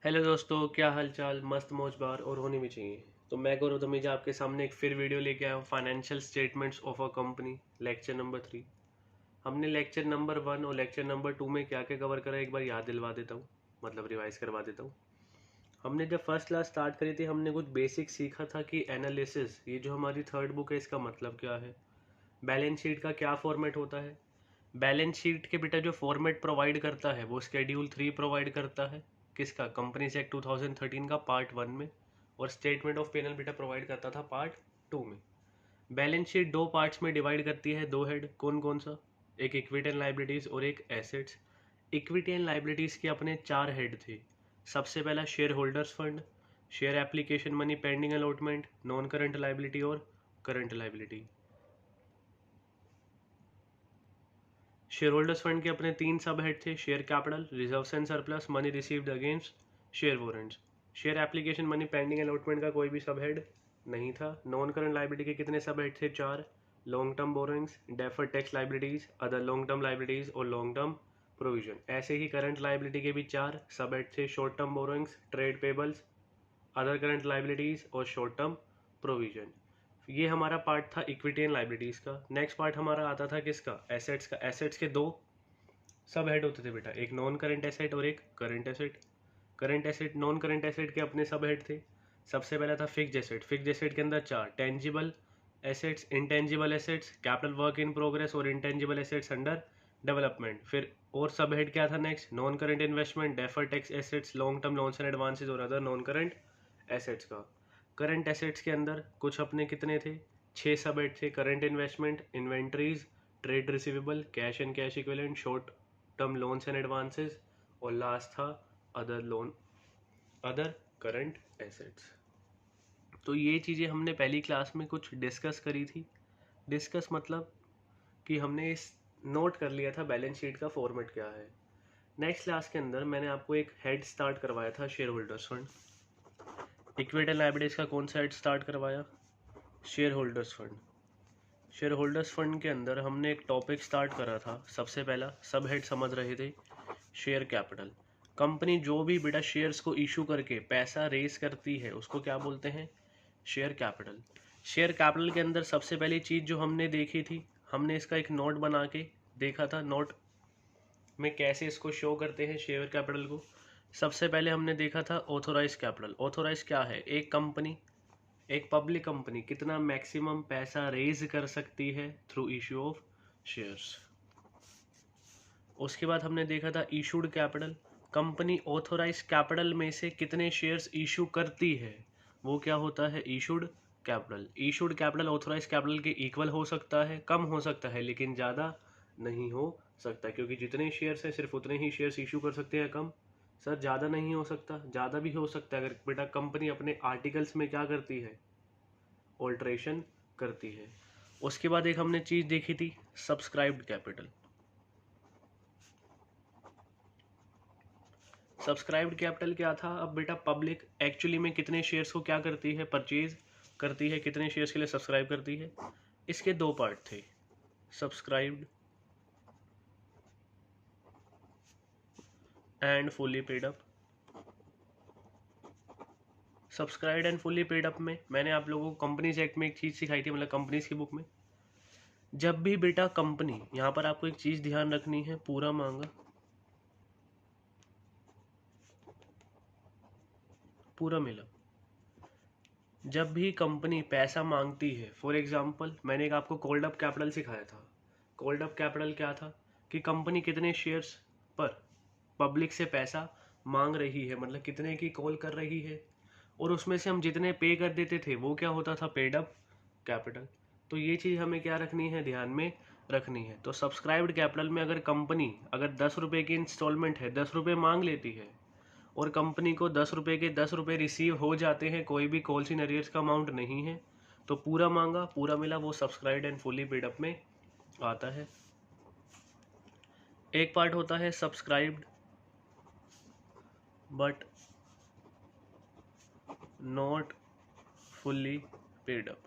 Hello दोस्तों, क्या हाल चाल। मस्त मौजबार और होनी भी चाहिए। तो मैं गौरव तमीजा आपके सामने एक फिर वीडियो लेके आया हूँ, financial statements of a company, lecture number 3। हमने लेक्चर नंबर 1 और लेक्चर नंबर 2 में क्या क्या कवर करा एक बार याद दिलवा देता हूँ, मतलब रिवाइज करवा देता हूँ। हमने जब फर्स्ट क्लास स्टार्ट करी थी हमने कुछ बेसिक सीखा था कि एनालिसिस, ये जो हमारी थर्ड बुक है, इसका मतलब क्या है, बैलेंस शीट का क्या फॉर्मेट होता है। बैलेंस शीट के बेटा जो फॉर्मेट प्रोवाइड करता है वो शेड्यूल 3 प्रोवाइड करता है, किसका, कंपनीज एक्ट 2013 का पार्ट 1 में। और स्टेटमेंट ऑफ पेनल बेटा प्रोवाइड करता था पार्ट 2 में। बैलेंस शीट दो पार्ट्स में डिवाइड करती है, दो हेड, कौन कौन सा, एक इक्विटी एंड लाइबिलिटीज और एक एसेट्स। इक्विटी एंड लाइबिलिटीज के अपने 4 हेड थे। सबसे पहला share holders fund, share application money pending allotment, non current liability और current liability. Share holders fund के अपने 3 सब हेड थे, share capital, reserves and surplus, money received against share warrants. Share application money pending allotment का कोई भी सब head नहीं था। नॉन करंट लाइबिलिटी के कितने सब हेड थे, 4, long term borrowings, deferred tax liabilities, other long term liabilities और लॉन्ग टर्म प्रोविजन। ऐसे ही करंट लाइबिलिटी के भी 4 सब हेड थे, short term borrowings, trade payables, other current liabilities और शॉर्ट टर्म प्रोविजन। ये हमारा पार्ट था इक्विटी एंड लाइबिलिटीज का। नेक्स्ट पार्ट हमारा आता था किसका, एसेट्स का। एसेट्स के दो सब हेड होते थे बेटा, एक नॉन करंट एसेट और एक current asset. Current asset, non current asset के अपने सब हेड थे। सबसे पहला था फिक्स्ड एसेट। फिक्स्ड एसेट के अंदर 4, tangible assets, intangible assets, capital work in progress और इंटेंजिबल एसेट्स अंडर डेवलपमेंट। फिर और सब हेड क्या था next, non current investment, deferred tax assets, long term loans and advances और अदर नॉन करंट एसेट्स का। करंट एसेट्स के अंदर कुछ अपने कितने थे, 6 सब हेड थे। Current investment, inventories, trade receivable, cash and cash equivalent, short term loans and advances और लास्ट था other loan, other current assets. तो ये चीज़ें हमने पहली क्लास में कुछ डिस्कस करी थी। डिस्कस मतलब कि हमने इस नोट कर लिया था बैलेंस शीट का फॉर्मेट क्या है। नेक्स्ट क्लास के अंदर मैंने आपको एक हेड स्टार्ट करवाया था, share holders fund. Equity and liabilities का कौन सा हेड स्टार्ट करवाया, share holders fund. Share holders fund के अंदर हमने एक टॉपिक स्टार्ट करा था, सबसे पहला सब हेड समझ रहे थे, शेयर कैपिटल। कंपनी जो भी बेटा शेयर्स को इशू करके पैसा रेस करती है उसको क्या बोलते हैं, शेयर कैपिटल। शेयर कैपिटल के अंदर सबसे पहली चीज़ जो हमने देखी थी, हमने इसका एक नोट बना के देखा था। नोट में कैसे इसको शो करते हैं शेयर कैपिटल को। सबसे पहले हमने देखा था ऑथोराइज कैपिटल। ऑथोराइज क्या है, एक कंपनी, एक पब्लिक कंपनी कितना मैक्सिमम पैसा रेज कर सकती है थ्रू इशू ऑफ शेयर्स। उसके बाद हमने देखा था issued capital, company authorise capital में से कितने शेयर्स इशू करती है, वो क्या होता है, issued capital. Issued capital authorise capital के इक्वल हो सकता है, कम हो सकता है, लेकिन ज़्यादा नहीं हो सकता, क्योंकि जितने शेयर्स हैं सिर्फ उतने ही शेयर्स इशू कर सकते हैं। कम सर, ज़्यादा नहीं हो सकता, ज़्यादा भी हो सकता है अगर बेटा कंपनी अपने आर्टिकल्स में क्या करती है, ऑल्ट्रेशन करती है। उसके बाद एक हमने चीज़ देखी थी, सब्सक्राइब्ड कैपिटल। सब्सक्राइब्ड कैपिटल क्या था, अब बेटा पब्लिक एक्चुअली में कितने शेयर्स को क्या करती है, परचेज करती है, कितने शेयर्स के लिए सब्सक्राइब करती है। इसके दो पार्ट थे, subscribed and fully paid up. Subscribed and fully paid up में मैंने आप लोगों को कंपनीज एक्ट में एक चीज़ सिखाई थी, मतलब कंपनीज की बुक में। जब भी बेटा कंपनी, यहाँ पर आपको एक चीज़ ध्यान रखनी है, पूरा मांगा पूरा मिला। जब भी कंपनी पैसा मांगती है, फॉर एग्जांपल मैंने एक आपको कॉल्ड अप कैपिटल सिखाया था। कॉल्ड अप कैपिटल क्या था, कि कंपनी कितने शेयर्स पर पब्लिक से पैसा मांग रही है, मतलब कितने की कॉल कर रही है, और उसमें से हम जितने पे कर देते थे वो क्या होता था, पेड अप कैपिटल। तो ये चीज़ हमें क्या रखनी है, ध्यान में रखनी है। तो सब्सक्राइब्ड कैपिटल में अगर कंपनी, अगर 10 रुपये की इंस्टॉलमेंट है, 10 रुपये मांग लेती है, और कंपनी को 10 रुपये के 10 रुपये रिसीव हो जाते हैं, कोई भी कॉल्स इन अरियर्स का अमाउंट नहीं है, तो पूरा मांगा पूरा मिला, वो subscribed and fully paid up में आता है। एक पार्ट होता है subscribed but not fully paid up.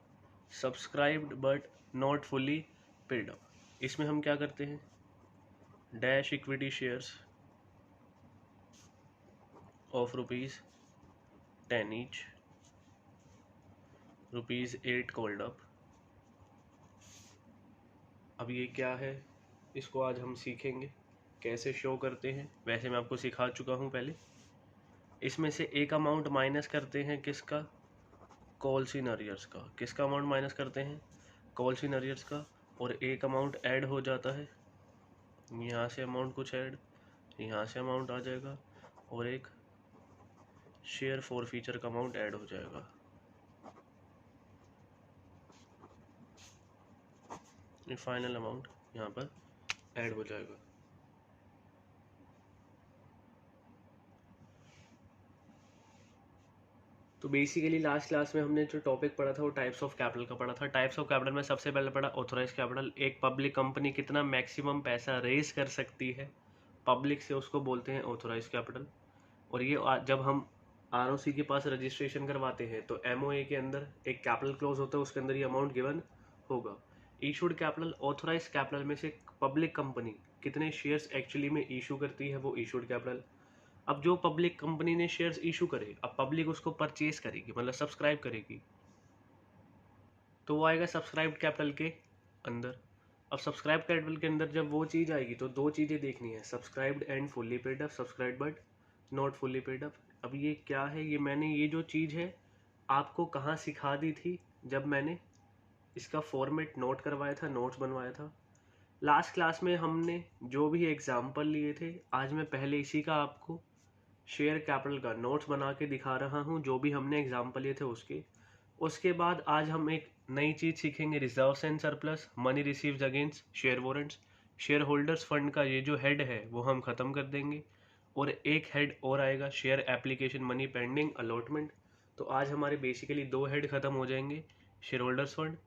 Subscribed but not fully paid up, इसमें हम क्या करते हैं, dash equity shares of ₹10 each, ₹8 called up. अब ये क्या है, इसको आज हम सीखेंगे कैसे शो करते हैं। वैसे मैं आपको सिखा चुका हूँ पहले। इसमें से एक अमाउंट माइनस करते हैं किसका, कॉल्स इन अरियर्स का। किसका अमाउंट माइनस करते हैं, कॉल्स इन अरियर्स का। और एक अमाउंट ऐड हो जाता है, यहाँ से अमाउंट कुछ ऐड, यहाँ से अमाउंट आ जाएगा, और एक शेयर फॉर फीचर का अमाउंट ऐड हो जाएगा। ये फाइनल अमाउंट यहाँ पर ऐड हो जाएगा। तो बेसिकली लास्ट क्लास में हमने जो टॉपिक पढ़ा था वो टाइप्स ऑफ कैपिटल का पढ़ा था। टाइप्स ऑफ कैपिटल में सबसे पहले पढ़ा ऑथोराइज कैपिटल। एक पब्लिक कंपनी कितना मैक्सिमम पैसा रेज कर सकती है पब्लिक से, उसको बोलते हैं ऑथोराइज कैपिटल। और ये जब हम आरओसी के पास रजिस्ट्रेशन करवाते हैं तो एमओए के अंदर एक कैपिटल क्लोज होता है, उसके अंदर ये अमाउंट गिवन होगा। इशूड कैपिटल, ऑथोराइज कैपिटल में से पब्लिक कंपनी कितने शेयर्स एक्चुअली में इशू करती है, वो इशूड कैपिटल। अब जो पब्लिक कंपनी ने शेयर्स इशू करे, अब पब्लिक उसको परचेज करेगी, मतलब सब्सक्राइब करेगी, तो वो आएगा सब्सक्राइब्ड कैपिटल के अंदर। अब सब्सक्राइब कैपिटल के अंदर जब वो चीज़ आएगी तो दो चीज़ें देखनी है, subscribed and fully paid up, subscribed but not fully paid up. अब ये क्या है, ये मैंने ये जो चीज़ है आपको कहाँ सिखा दी थी, जब मैंने इसका फॉर्मेट नोट करवाया था, नोट्स बनवाया था। लास्ट क्लास में हमने जो भी एग्जाम्पल लिए थे, आज मैं पहले इसी का आपको शेयर कैपिटल का नोट्स बना के दिखा रहा हूँ, जो भी हमने एग्जाम्पल लिए थे उसके। उसके बाद आज हम एक नई चीज़ सीखेंगे, reserves and surplus, money received against share warrants. Share holders fund का ये जो हेड है वो हम ख़त्म कर देंगे, और एक हेड और आएगा, share application money pending allotment. तो आज हमारे बेसिकली दो हेड ख़त्म हो जाएंगे, शेयर होल्डर्स फंड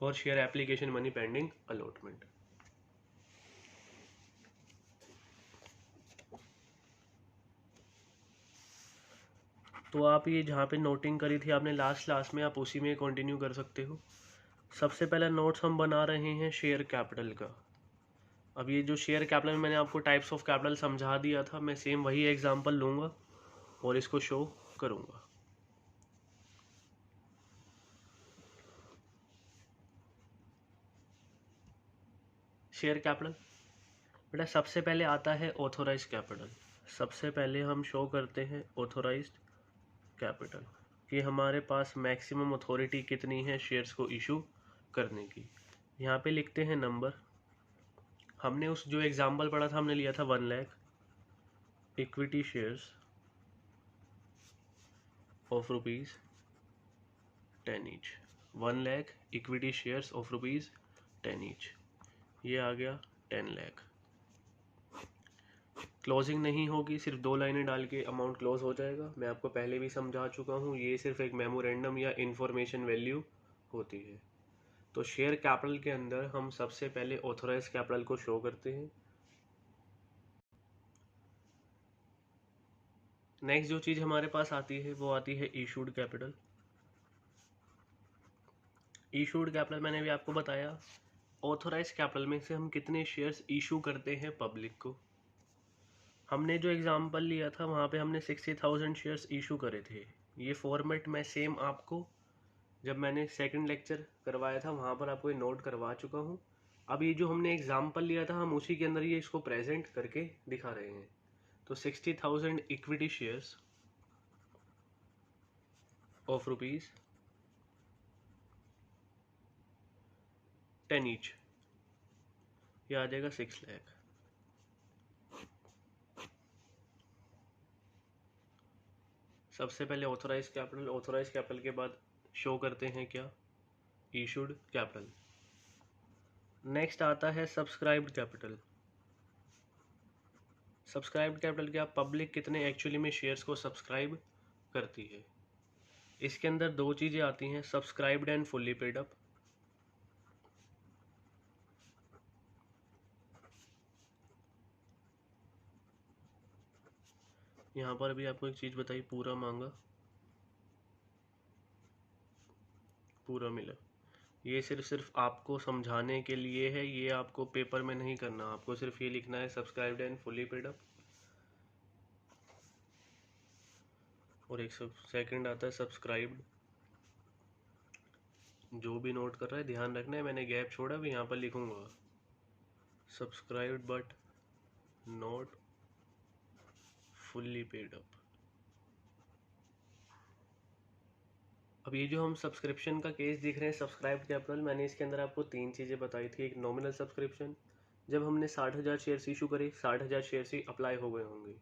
और share application money pending allotment. तो आप ये जहाँ पे नोटिंग करी थी आपने लास्ट क्लास में, आप उसी में कंटिन्यू कर सकते हो। सबसे पहला नोट्स हम बना रहे हैं शेयर कैपिटल का। अब ये जो शेयर कैपिटल में मैंने आपको टाइप्स ऑफ कैपिटल समझा दिया था, मैं सेम वही एग्जांपल लूँगा और इसको शो करूँगा। शेयर कैपिटल बेटा सबसे पहले आता है ऑथोराइज कैपिटल। सबसे पहले हम शो करते हैं ऑथोराइज कैपिटल कि हमारे पास मैक्सिमम अथॉरिटी कितनी है शेयर्स को इशू करने की। यहाँ पे लिखते हैं नंबर। हमने उस जो एग्जांपल पढ़ा था हमने लिया था 1 lakh equity shares of ₹10 each. 1 lakh equity shares of ₹10 each, ये आ गया 10 लाख। क्लोजिंग नहीं होगी, सिर्फ 2 लाइनें डाल के अमाउंट क्लोज हो जाएगा। मैं आपको पहले भी समझा चुका हूँ, ये सिर्फ एक मेमोरेंडम या इंफॉर्मेशन वैल्यू होती है। तो शेयर कैपिटल के अंदर हम सबसे पहले ऑथोराइज कैपिटल को शो करते हैं। नेक्स्ट जो चीज़ हमारे पास आती है वो आती है इशूड कैपिटल। इशूड कैपिटल मैंने भी आपको बताया, ऑथोराइज कैपिटल में से हम कितने शेयर्स इशू करते हैं पब्लिक को। हमने जो एग्जांपल लिया था वहाँ पे हमने 60,000 शेयर्स इशू करे थे। ये फॉर्मेट मैं सेम आपको जब मैंने सेकंड लेक्चर करवाया था वहाँ पर आपको ये नोट करवा चुका हूँ। अब ये जो हमने एग्जांपल लिया था हम उसी के अंदर ये इसको प्रेजेंट करके दिखा रहे हैं। तो 60,000 इक्विटी शेयर्स ऑफ ₹10 ईच, ये आ जाएगा 6 लाख। सबसे पहले ऑथोराइज कैपिटल, ऑथोराइज कैपिटल के बाद शो करते हैं क्या, इशूड कैपिटल। नेक्स्ट आता है सब्सक्राइब्ड कैपिटल। सब्सक्राइब्ड कैपिटल क्या, पब्लिक कितने एक्चुअली में शेयर्स को सब्सक्राइब करती है। इसके अंदर दो चीज़ें आती हैं, subscribed and fully paid up. यहाँ पर भी आपको एक चीज़ बताई, पूरा मांगा पूरा मिला। ये सिर्फ आपको समझाने के लिए है, ये आपको पेपर में नहीं करना, आपको सिर्फ ये लिखना है subscribed and fully paid up. और एक सेकंड आता है सब्सक्राइब्ड। जो भी नोट कर रहा है ध्यान रखना है, मैंने गैप छोड़ा भी यहाँ पर लिखूंगा subscribed but not fully paid up. अब ये जो हम सब्सक्रिप्शन का केस देख रहे हैं सब्सक्राइब्ड कैपिटल, मैंने इसके अंदर आपको 3 चीज़ें बताई थी। एक नॉमिनल सब्सक्रिप्शन, जब हमने 60,000 शेयर्स इशू करे 60,000 शेयर्स ही अप्लाई हो गए होंगे।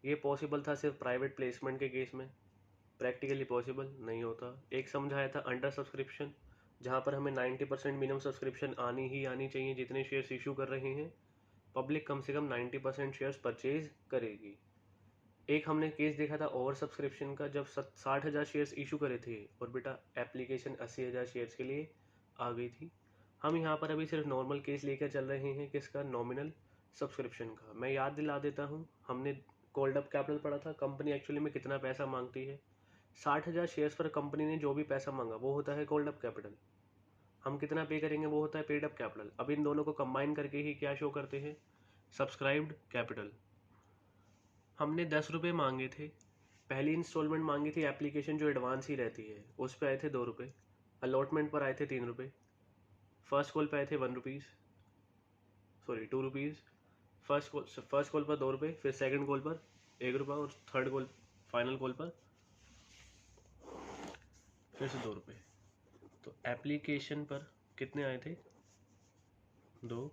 ये पॉसिबल था सिर्फ प्राइवेट प्लेसमेंट के केस में, प्रैक्टिकली पॉसिबल नहीं होता। एक समझाया था अंडर सब्सक्रिप्शन, जहाँ पर हमें 90% मिनिमम सब्सक्रिप्शन आनी ही आनी चाहिए। जितने शेयर्स इशू कर रहे हैं पब्लिक कम से कम 90% शेयर्स परचेज करेगी। एक हमने केस देखा था ओवर सब्सक्रिप्शन का, जब 60,000 शेयर्स इशू करे थे और बेटा एप्लीकेशन 80,000 शेयर्स के लिए आ गई थी। हम यहाँ पर अभी सिर्फ नॉर्मल केस लेकर चल रहे हैं किसका, नॉमिनल सब्सक्रिप्शन का। मैं याद दिला देता हूँ, हमने कॉल्ड अप कैपिटल पढ़ा था, कंपनी एक्चुअली में कितना पैसा मांगती है। 60,000 शेयर्स पर कंपनी ने जो भी पैसा मांगा वो होता है कॉल्ड अप कैपिटल। हम कितना पे करेंगे वो होता है पेड अप कैपिटल। अब इन दोनों को कंबाइन करके ही क्या शो करते हैं, सब्सक्राइब्ड कैपिटल। हमने 10 रुपये मांगे थे, पहली इंस्टॉलमेंट मांगी थी एप्लीकेशन जो एडवांस ही रहती है, उस पे आए थे 2 रुपये। अलॉटमेंट पर आए थे 3 रुपये। फर्स्ट कॉल पे आए थे 1 rupees, sorry 2 rupees. First call पर 2 रुपये, फिर सेकंड कॉल पर 1 रुपये और थर्ड कॉल फाइनल कॉल पर फिर से 2 रुपये। तो एप्लीकेशन पर कितने आए थे, 2।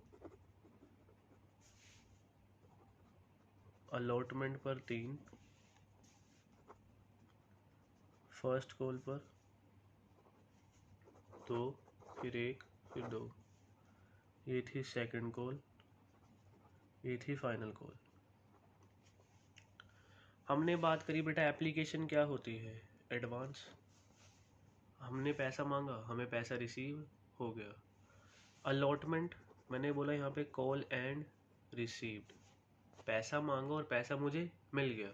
अलॉटमेंट पर 3, फर्स्ट कॉल पर 2, फिर 1, फिर 2। ये थी सेकंड कॉल, ये थी फाइनल कॉल। हमने बात करी बेटा एप्लीकेशन क्या होती है, एडवांस। हमने पैसा मांगा, हमें पैसा रिसीव हो गया। अलॉटमेंट मैंने बोला यहाँ पे कॉल एंड रिसीव्ड, पैसा मांगा और पैसा मुझे मिल गया।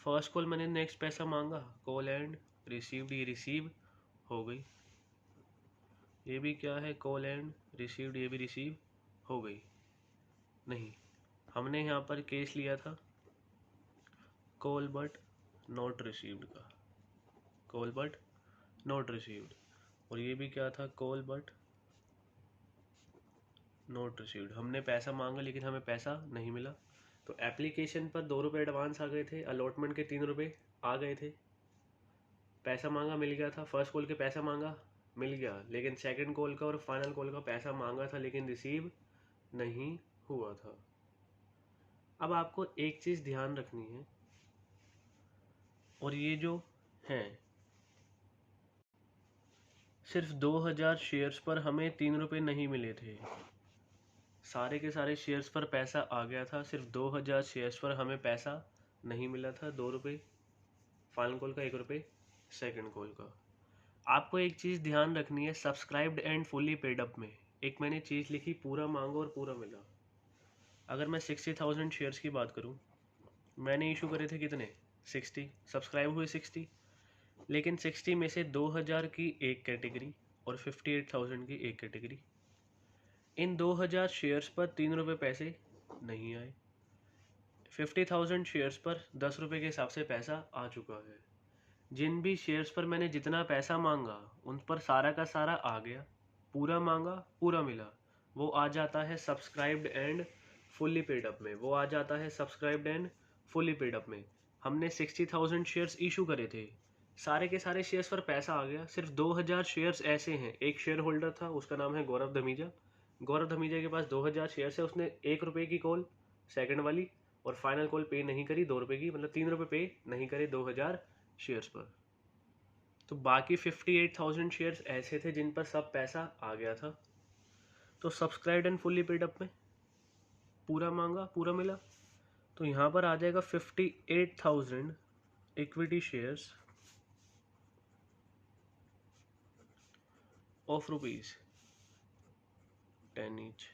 फर्स्ट कॉल मैंने नेक्स्ट पैसा मांगा, कॉल एंड रिसीव्ड, ये रिसीव हो गई। ये भी क्या है, कॉल एंड रिसीव्ड, ये भी रिसीव हो गई। नहीं, हमने यहाँ पर केस लिया था कॉल बट नॉट रिसीव्ड का, कॉल बट नॉट रिसीव्ड। और ये भी क्या था, कॉल बट नॉट रिसीव्ड। हमने पैसा मांगा लेकिन हमें पैसा नहीं मिला। तो एप्लीकेशन पर 2 रुपये एडवांस आ गए थे, अलॉटमेंट के 3 रुपये आ गए थे, पैसा मांगा मिल गया था। फर्स्ट कॉल के पैसा मांगा मिल गया, लेकिन सेकंड कॉल का और फाइनल कॉल का पैसा मांगा था लेकिन रिसीव नहीं हुआ था। अब आपको एक चीज़ ध्यान रखनी है, और ये जो है सिर्फ 2000 शेयर्स पर हमें 3 रुपये नहीं मिले थे, सारे के सारे शेयर्स पर पैसा आ गया था। सिर्फ 2000 शेयर्स पर हमें पैसा नहीं मिला था, 2 रुपये फाइनल कॉल का, 1 रुपये सेकंड कॉल का। आपको एक चीज़ ध्यान रखनी है, subscribed and fully paid up में एक मैंने चीज़ लिखी, पूरा मांगो और पूरा मिला। अगर मैं 60,000 शेयर्स की बात करूं, मैंने इशू करे थे कितने, 60, सब्सक्राइब हुए 60, लेकिन 60 में से 2000 की एक कैटेगरी और 58,000 की एक कैटेगरी। इन 2000 शेयर्स पर 3 रुपये पैसे नहीं आए। 50,000 शेयर्स पर 10 रुपये के हिसाब से पैसा आ चुका है। जिन भी शेयर्स पर मैंने जितना पैसा मांगा उन पर सारा का सारा आ गया, पूरा मांगा पूरा मिला। वो आ जाता है subscribed and fully paid up में, वो आ जाता है subscribed and fully paid up में। हमने 60,000 शेयर्स इशू करे थे, सारे के सारे शेयर्स पर पैसा आ गया। सिर्फ 2000 शेयर्स ऐसे हैं, एक शेयर होल्डर था उसका नाम है गौरव धमीजा। गौरव धमीजा के पास 2000 शेयर्स है, उसने 1 रुपये की कॉल सेकंड वाली और फाइनल कॉल पे नहीं करी 2 रुपये की, मतलब 3 रुपये पे नहीं करे 2000 शेयर्स पर। तो बाकी 58,000 शेयर्स ऐसे थे जिन पर सब पैसा आ गया था। तो subscribed and fully paid up में पूरा मांगा पूरा मिला, तो यहाँ पर आ जाएगा 58,000 equity shares of rupees 10 each.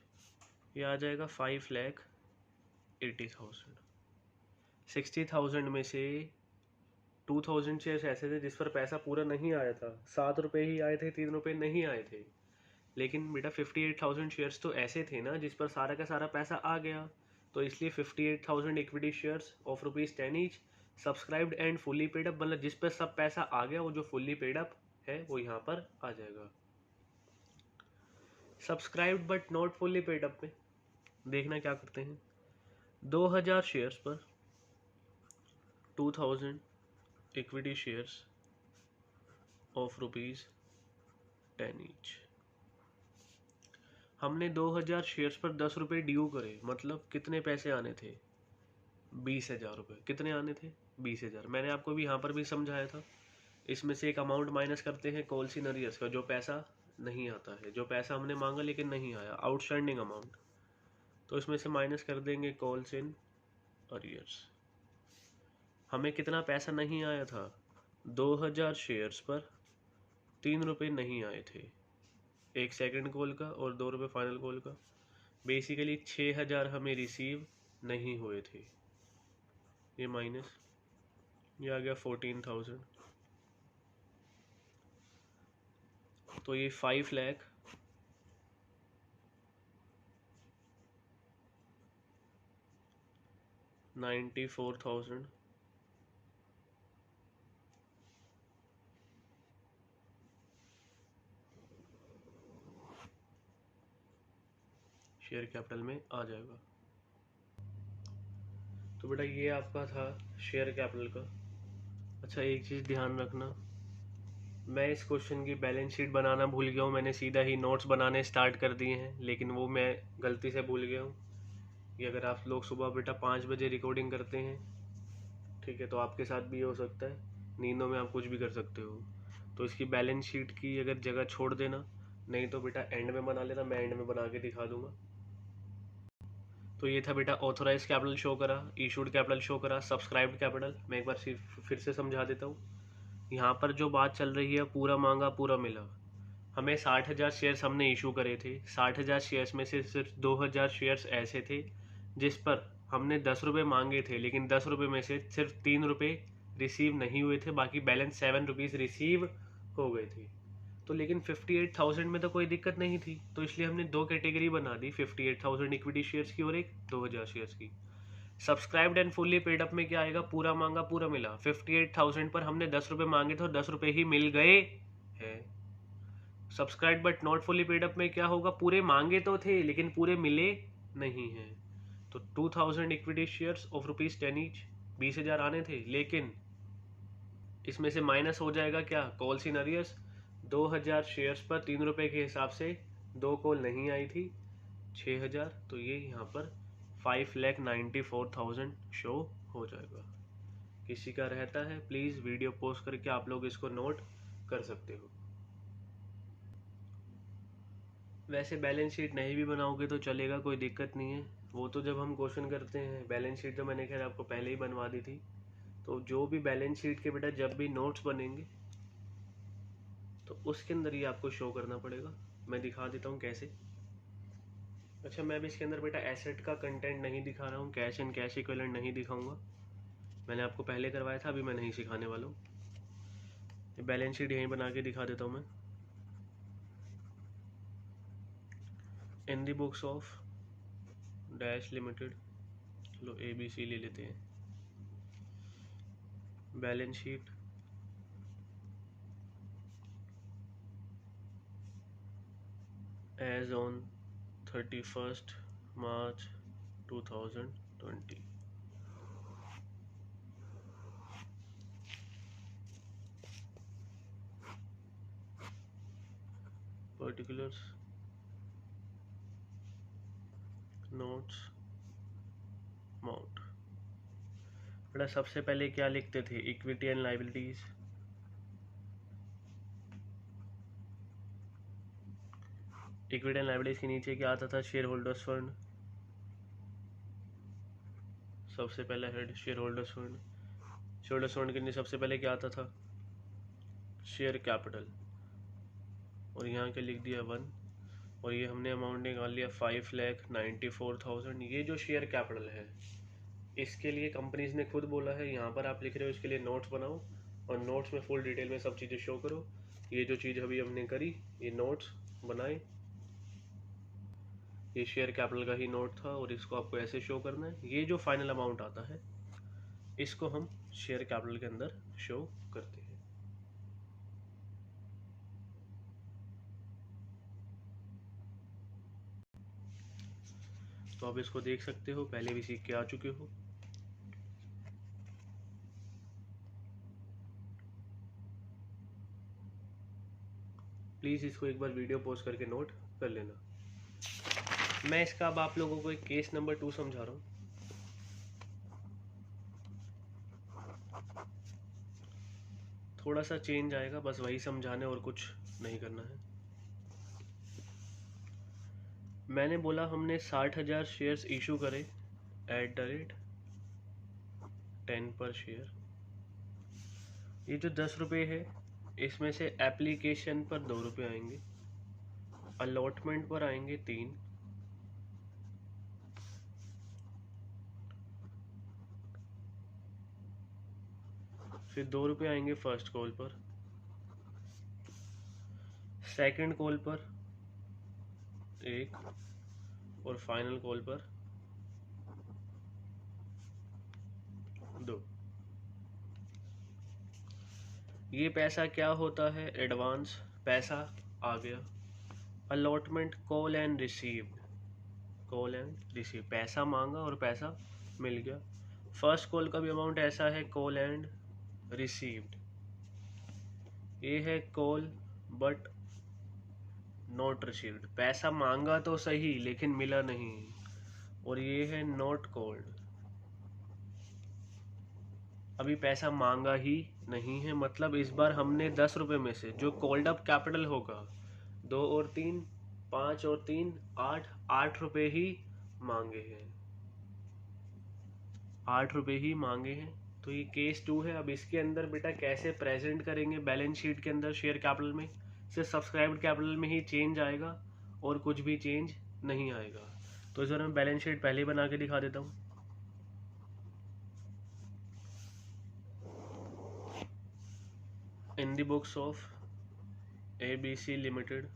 ये आ जाएगा 5,80,000। 60,000 में से 2,000 शेयर्स ऐसे थे जिस पर पैसा पूरा नहीं आया था, 7 रुपये ही आए थे, 3 रुपये नहीं आए थे। लेकिन बेटा 58,000 शेयर्स तो ऐसे थे ना जिस पर सारा का सारा पैसा आ गया, तो इसलिए 58,000 equity shares of rupees 10 each subscribed and fully paid up मतलब जिस पर सब पैसा आ गया वो जो फुल्ली पेड अप है वो यहाँ पर आ जाएगा। Subscribed but not fully paid up में देखना क्या करते हैं, 2000 शेयर्स पर 2000 इक्विटी शेयर्स ऑफ ₹10 ईच। हमने 2000 शेयर्स पर 10 रुपये ड्यू करे, मतलब कितने पैसे आने थे, 20,000 रुपये। कितने आने थे, 20,000। मैंने आपको भी यहाँ पर भी समझाया था, इसमें से एक अमाउंट माइनस करते हैं कॉल्स इन अरियर्स का, जो पैसा नहीं आता है, जो पैसा हमने मांगा लेकिन नहीं आया, आउटस्टैंडिंग अमाउंट। तो इसमें से माइनस कर देंगे कॉल्स इन अरियर्स। हमें कितना पैसा नहीं आया था, 2000 शेयर्स पर 3 रुपये नहीं आए थे, एक सेकंड कॉल का और 2 रुपये फाइनल कॉल का। बेसिकली 6,000 हमें रिसीव नहीं हुए थे, ये माइनस, ये आ गया 14,000। तो ये 5,94,000 शेयर कैपिटल में आ जाएगा। तो बेटा ये आपका था शेयर कैपिटल का। अच्छा एक चीज़ ध्यान रखना, मैं इस क्वेश्चन की बैलेंस शीट बनाना भूल गया हूँ, मैंने सीधा ही नोट्स बनाने स्टार्ट कर दिए हैं, लेकिन वो मैं गलती से भूल गया हूँ। ये अगर आप लोग सुबह बेटा 5 बजे रिकॉर्डिंग करते हैं, ठीक है, तो आपके साथ भी हो सकता है, नींदों में आप कुछ भी कर सकते हो। तो इसकी बैलेंस शीट की अगर जगह छोड़ देना, नहीं तो बेटा एंड में बना लेना, मैं एंड में बना के दिखा दूंगा। तो ये था बेटा ऑथोराइज कैपिटल शो करा, इशूड कैपिटल शो करा, सब्सक्राइब्ड कैपिटल। मैं एक बार फिर से समझा देता हूँ। यहाँ पर जो बात चल रही है, पूरा मांगा पूरा मिला। हमें 60,000 शेयर्स हमने इशू करे थे, 60,000 शेयर्स में से सिर्फ 2,000 शेयर्स ऐसे थे जिस पर हमने 10 रुपये मांगे थे, लेकिन 10 रुपये में से सिर्फ 3 रुपये रिसीव नहीं हुए थे, बाकी बैलेंस 7 रुपीज़ रिसीव हो गए थे। तो लेकिन 58,000 में तो कोई दिक्कत नहीं थी, तो इसलिए हमने दो कैटेगरी बना दी, 58,000 इक्विटी शेयर्स की और एक 2,000 शेयर्स की। Subscribed and fully paid up में क्या आएगा, पूरा मांगा पूरा मिला। 58,000 पर हमने 10 रुपये मांगे थे और 10 रुपये ही मिल गए हैं। Subscribe but not fully paid up में क्या होगा, पूरे मांगे तो थे लेकिन पूरे मिले नहीं हैं। तो 2,000 इक्विटी शेयर्स ऑफ ₹10 ईच, 20,000 आने थे, लेकिन इसमें से माइनस हो जाएगा क्या, कॉल्स इन अरियर्स। 2,000 शेयर्स पर 3 रुपये के हिसाब से 2 कॉल नहीं आई थी, 6,000। तो ये यहाँ पर 5,94,000 शो हो जाएगा। किसी का रहता है प्लीज़ वीडियो पोस्ट करके आप लोग इसको नोट कर सकते हो। वैसे बैलेंस शीट नहीं भी बनाओगे तो चलेगा, कोई दिक्कत नहीं है, वो तो जब हम क्वेश्चन करते हैं। बैलेंस शीट तो मैंने खैर आपको पहले ही बनवा दी थी। तो जो भी बैलेंस शीट के बेटा जब भी नोट्स बनेंगे तो उसके अंदर ही आपको शो करना पड़ेगा। मैं दिखा देता हूँ कैसे। अच्छा मैं भी इसके अंदर बेटा एसेट का कंटेंट नहीं दिखा रहा हूँ, कैश एंड कैश इक्विवेलेंट नहीं दिखाऊंगा, मैंने आपको पहले करवाया था, अभी मैं नहीं सिखाने वाला हूँ। बैलेंस शीट यहीं बना के दिखा देता हूँ मैं। In the books of dash limited, चलो ABC ले लेते हैं। Balance sheet as on 31st March 2020। Particulars, notes, amount. बेटा सबसे पहले क्या लिखते थे, equity and liabilities. Equity and liabilities के नीचे क्या आता था, शेयर होल्डर्स फंड। सबसे पहला head share holders fund. Share holders fund के नीचे सबसे पहले क्या आता था, शेयर कैपिटल, और यहाँ के लिख दिया 1, और ये हमने अमाउंट निकाल लिया 5,94,000। ये जो शेयर कैपिटल है इसके लिए कंपनीज ने खुद बोला है, यहाँ पर आप लिख रहे हो, इसके लिए नोट्स बनाओ और नोट्स में फुल डिटेल में सब चीज़ें शो करो। ये जो चीज़ अभी हमने करी, ये नोट्स बनाए, ये शेयर कैपिटल का ही नोट था और इसको आपको ऐसे शो करना है। ये जो फाइनल अमाउंट आता है इसको हम शेयर कैपिटल के अंदर शो करते हैं। तो अब इसको देख सकते हो, पहले भी सीख के आ चुके हो। प्लीज़ इसको एक बार वीडियो पॉज करके नोट कर लेना। मैं इसका अब आप लोगों को एक केस नंबर 2 समझा रहा हूँ। थोड़ा सा चेंज आएगा, बस वही समझाने और कुछ नहीं करना है। मैंने बोला हमने 60,000 शेयर्स इशू करे @10 पर शेयर। ये जो 10 रुपये है, इसमें से एप्लीकेशन पर 2 रुपये आएंगे, अलॉटमेंट पर आएंगे 3, फिर 2 रुपये आएंगे फर्स्ट कॉल पर, सेकंड कॉल पर 1 और फाइनल कॉल पर 2। ये पैसा क्या होता है? एडवांस पैसा आ गया। अलॉटमेंट कॉल एंड रिसीव्ड, पैसा मांगा और पैसा मिल गया। फर्स्ट कॉल का भी अमाउंट ऐसा है, कॉल एंड रिसीव्ड। ये है कॉल बट नॉट रिसीव्ड, पैसा मांगा तो सही लेकिन मिला नहीं। और ये है नॉट कॉल्ड, अभी पैसा मांगा ही नहीं है, मतलब इस बार हमने 10 रुपये में से जो कॉल्ड अप कैपिटल होगा, 2 और 3 5 और 3 8 रुपये ही मांगे हैं, 8 रुपये ही मांगे हैं। तो ये केस 2 है। अब इसके अंदर बेटा कैसे प्रेजेंट करेंगे बैलेंस शीट के अंदर शेयर कैपिटल में? सिर्फ सब्सक्राइब्ड कैपिटल में ही चेंज आएगा और कुछ भी चेंज नहीं आएगा। तो इस बार मैं बैलेंस शीट पहले ही बना के दिखा देता हूँ। In the books of ABC limited,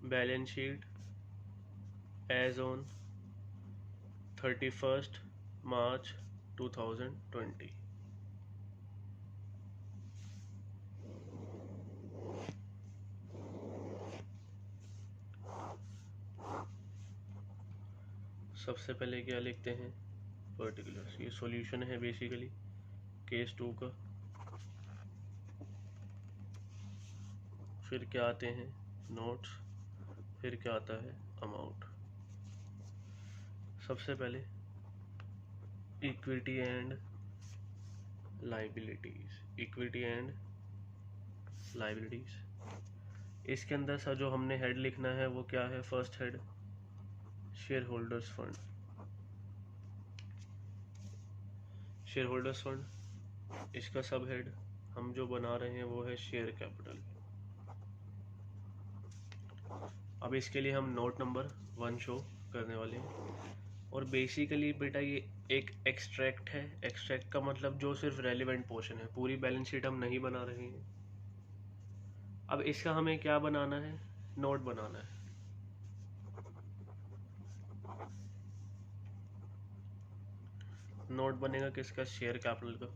balance sheet as on 31st March 2020। सबसे पहले क्या लिखते हैं? पर्टिकुलर्स। ये सॉल्यूशन है बेसिकली केस 2 का। फिर क्या आते हैं? नोट्स। फिर क्या आता है? अमाउंट। सबसे पहले equity and liabilities, equity and liabilities. इसके अंदर सा जो हमने हेड लिखना है वो क्या है? First head share holders fund. Share holders fund, इसका सब हेड हम जो बना रहे हैं वो है शेयर कैपिटल। अब इसके लिए हम नोट नंबर 1 शो करने वाले हैं। और बेसिकली बेटा ये एक एक्सट्रैक्ट है। एक्सट्रैक्ट का मतलब जो सिर्फ रेलिवेंट पोर्शन है, पूरी बैलेंस शीट हम नहीं बना रहे हैं। अब इसका हमें क्या बनाना है? नोट बनाना है। नोट बनेगा किसका? शेयर कैपिटल का।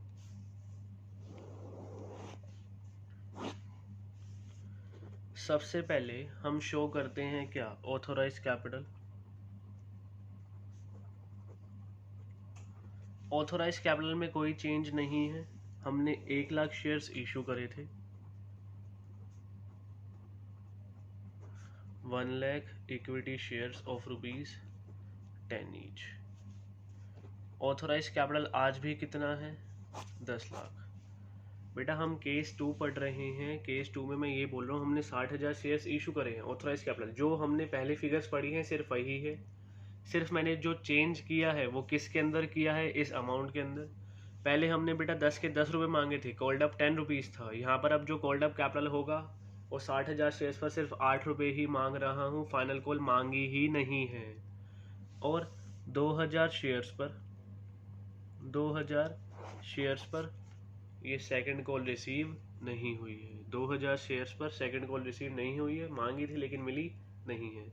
सबसे पहले हम शो करते हैं क्या? Authorise capital. ऑथोराइज कैपिटल में कोई चेंज नहीं है। हमने 1 लाख शेयर्स इशू करे थे। 1 lakh equity shares of ₹10 each. Authorise capital आज भी कितना है? 10 लाख। बेटा हम केस 2 पढ़ रहे हैं। केस 2 में मैं ये बोल रहा हूँ हमने 60,000 शेयर्स इशू करे हैं। ऑथोराइज कैपिटल जो हमने पहले फिगर्स पढ़ी हैं सिर्फ वही है। सिर्फ मैंने जो चेंज किया है वो किसके अंदर किया है? इस अमाउंट के अंदर। पहले हमने बेटा 10 के 10 रुपये मांगे थे, कॉल्ड अप 10 रुपीज़ था। यहाँ पर अब जो कॉल्ड अप कैपिटल होगा वो 60,000 शेयर्स पर सिर्फ 8 रुपये ही मांग रहा हूँ, फाइनल कॉल मांगी ही नहीं है। और 2000 शेयर्स पर ये सेकंड कॉल रिसीव नहीं हुई है। 2000 शेयर्स पर सेकंड कॉल रिसीव नहीं हुई है, मांगी थी लेकिन मिली नहीं है।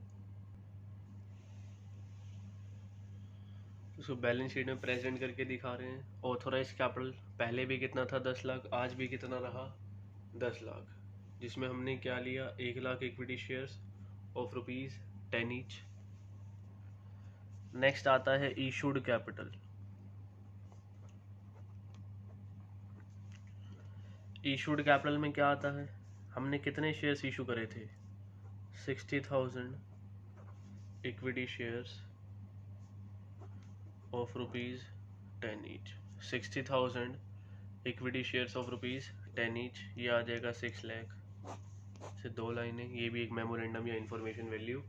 उसको बैलेंस शीट में प्रेजेंट करके दिखा रहे हैं। ऑथोराइज कैपिटल पहले भी कितना था 10 लाख, आज भी कितना रहा 10 लाख, जिसमें हमने क्या लिया 1 lakh equity shares of ₹10 each. Next आता है इशूड कैपिटल। इशूड कैपिटल में क्या आता है, हमने कितने शेयर्स इशू करे थे 60,000 equity shares of ₹10 each. 60,000 equity shares of ₹10 each, ये आ जाएगा 6 लाख से 2 लाइनें। ये भी एक मेमोरेंडम या इंफॉर्मेशन वैल्यू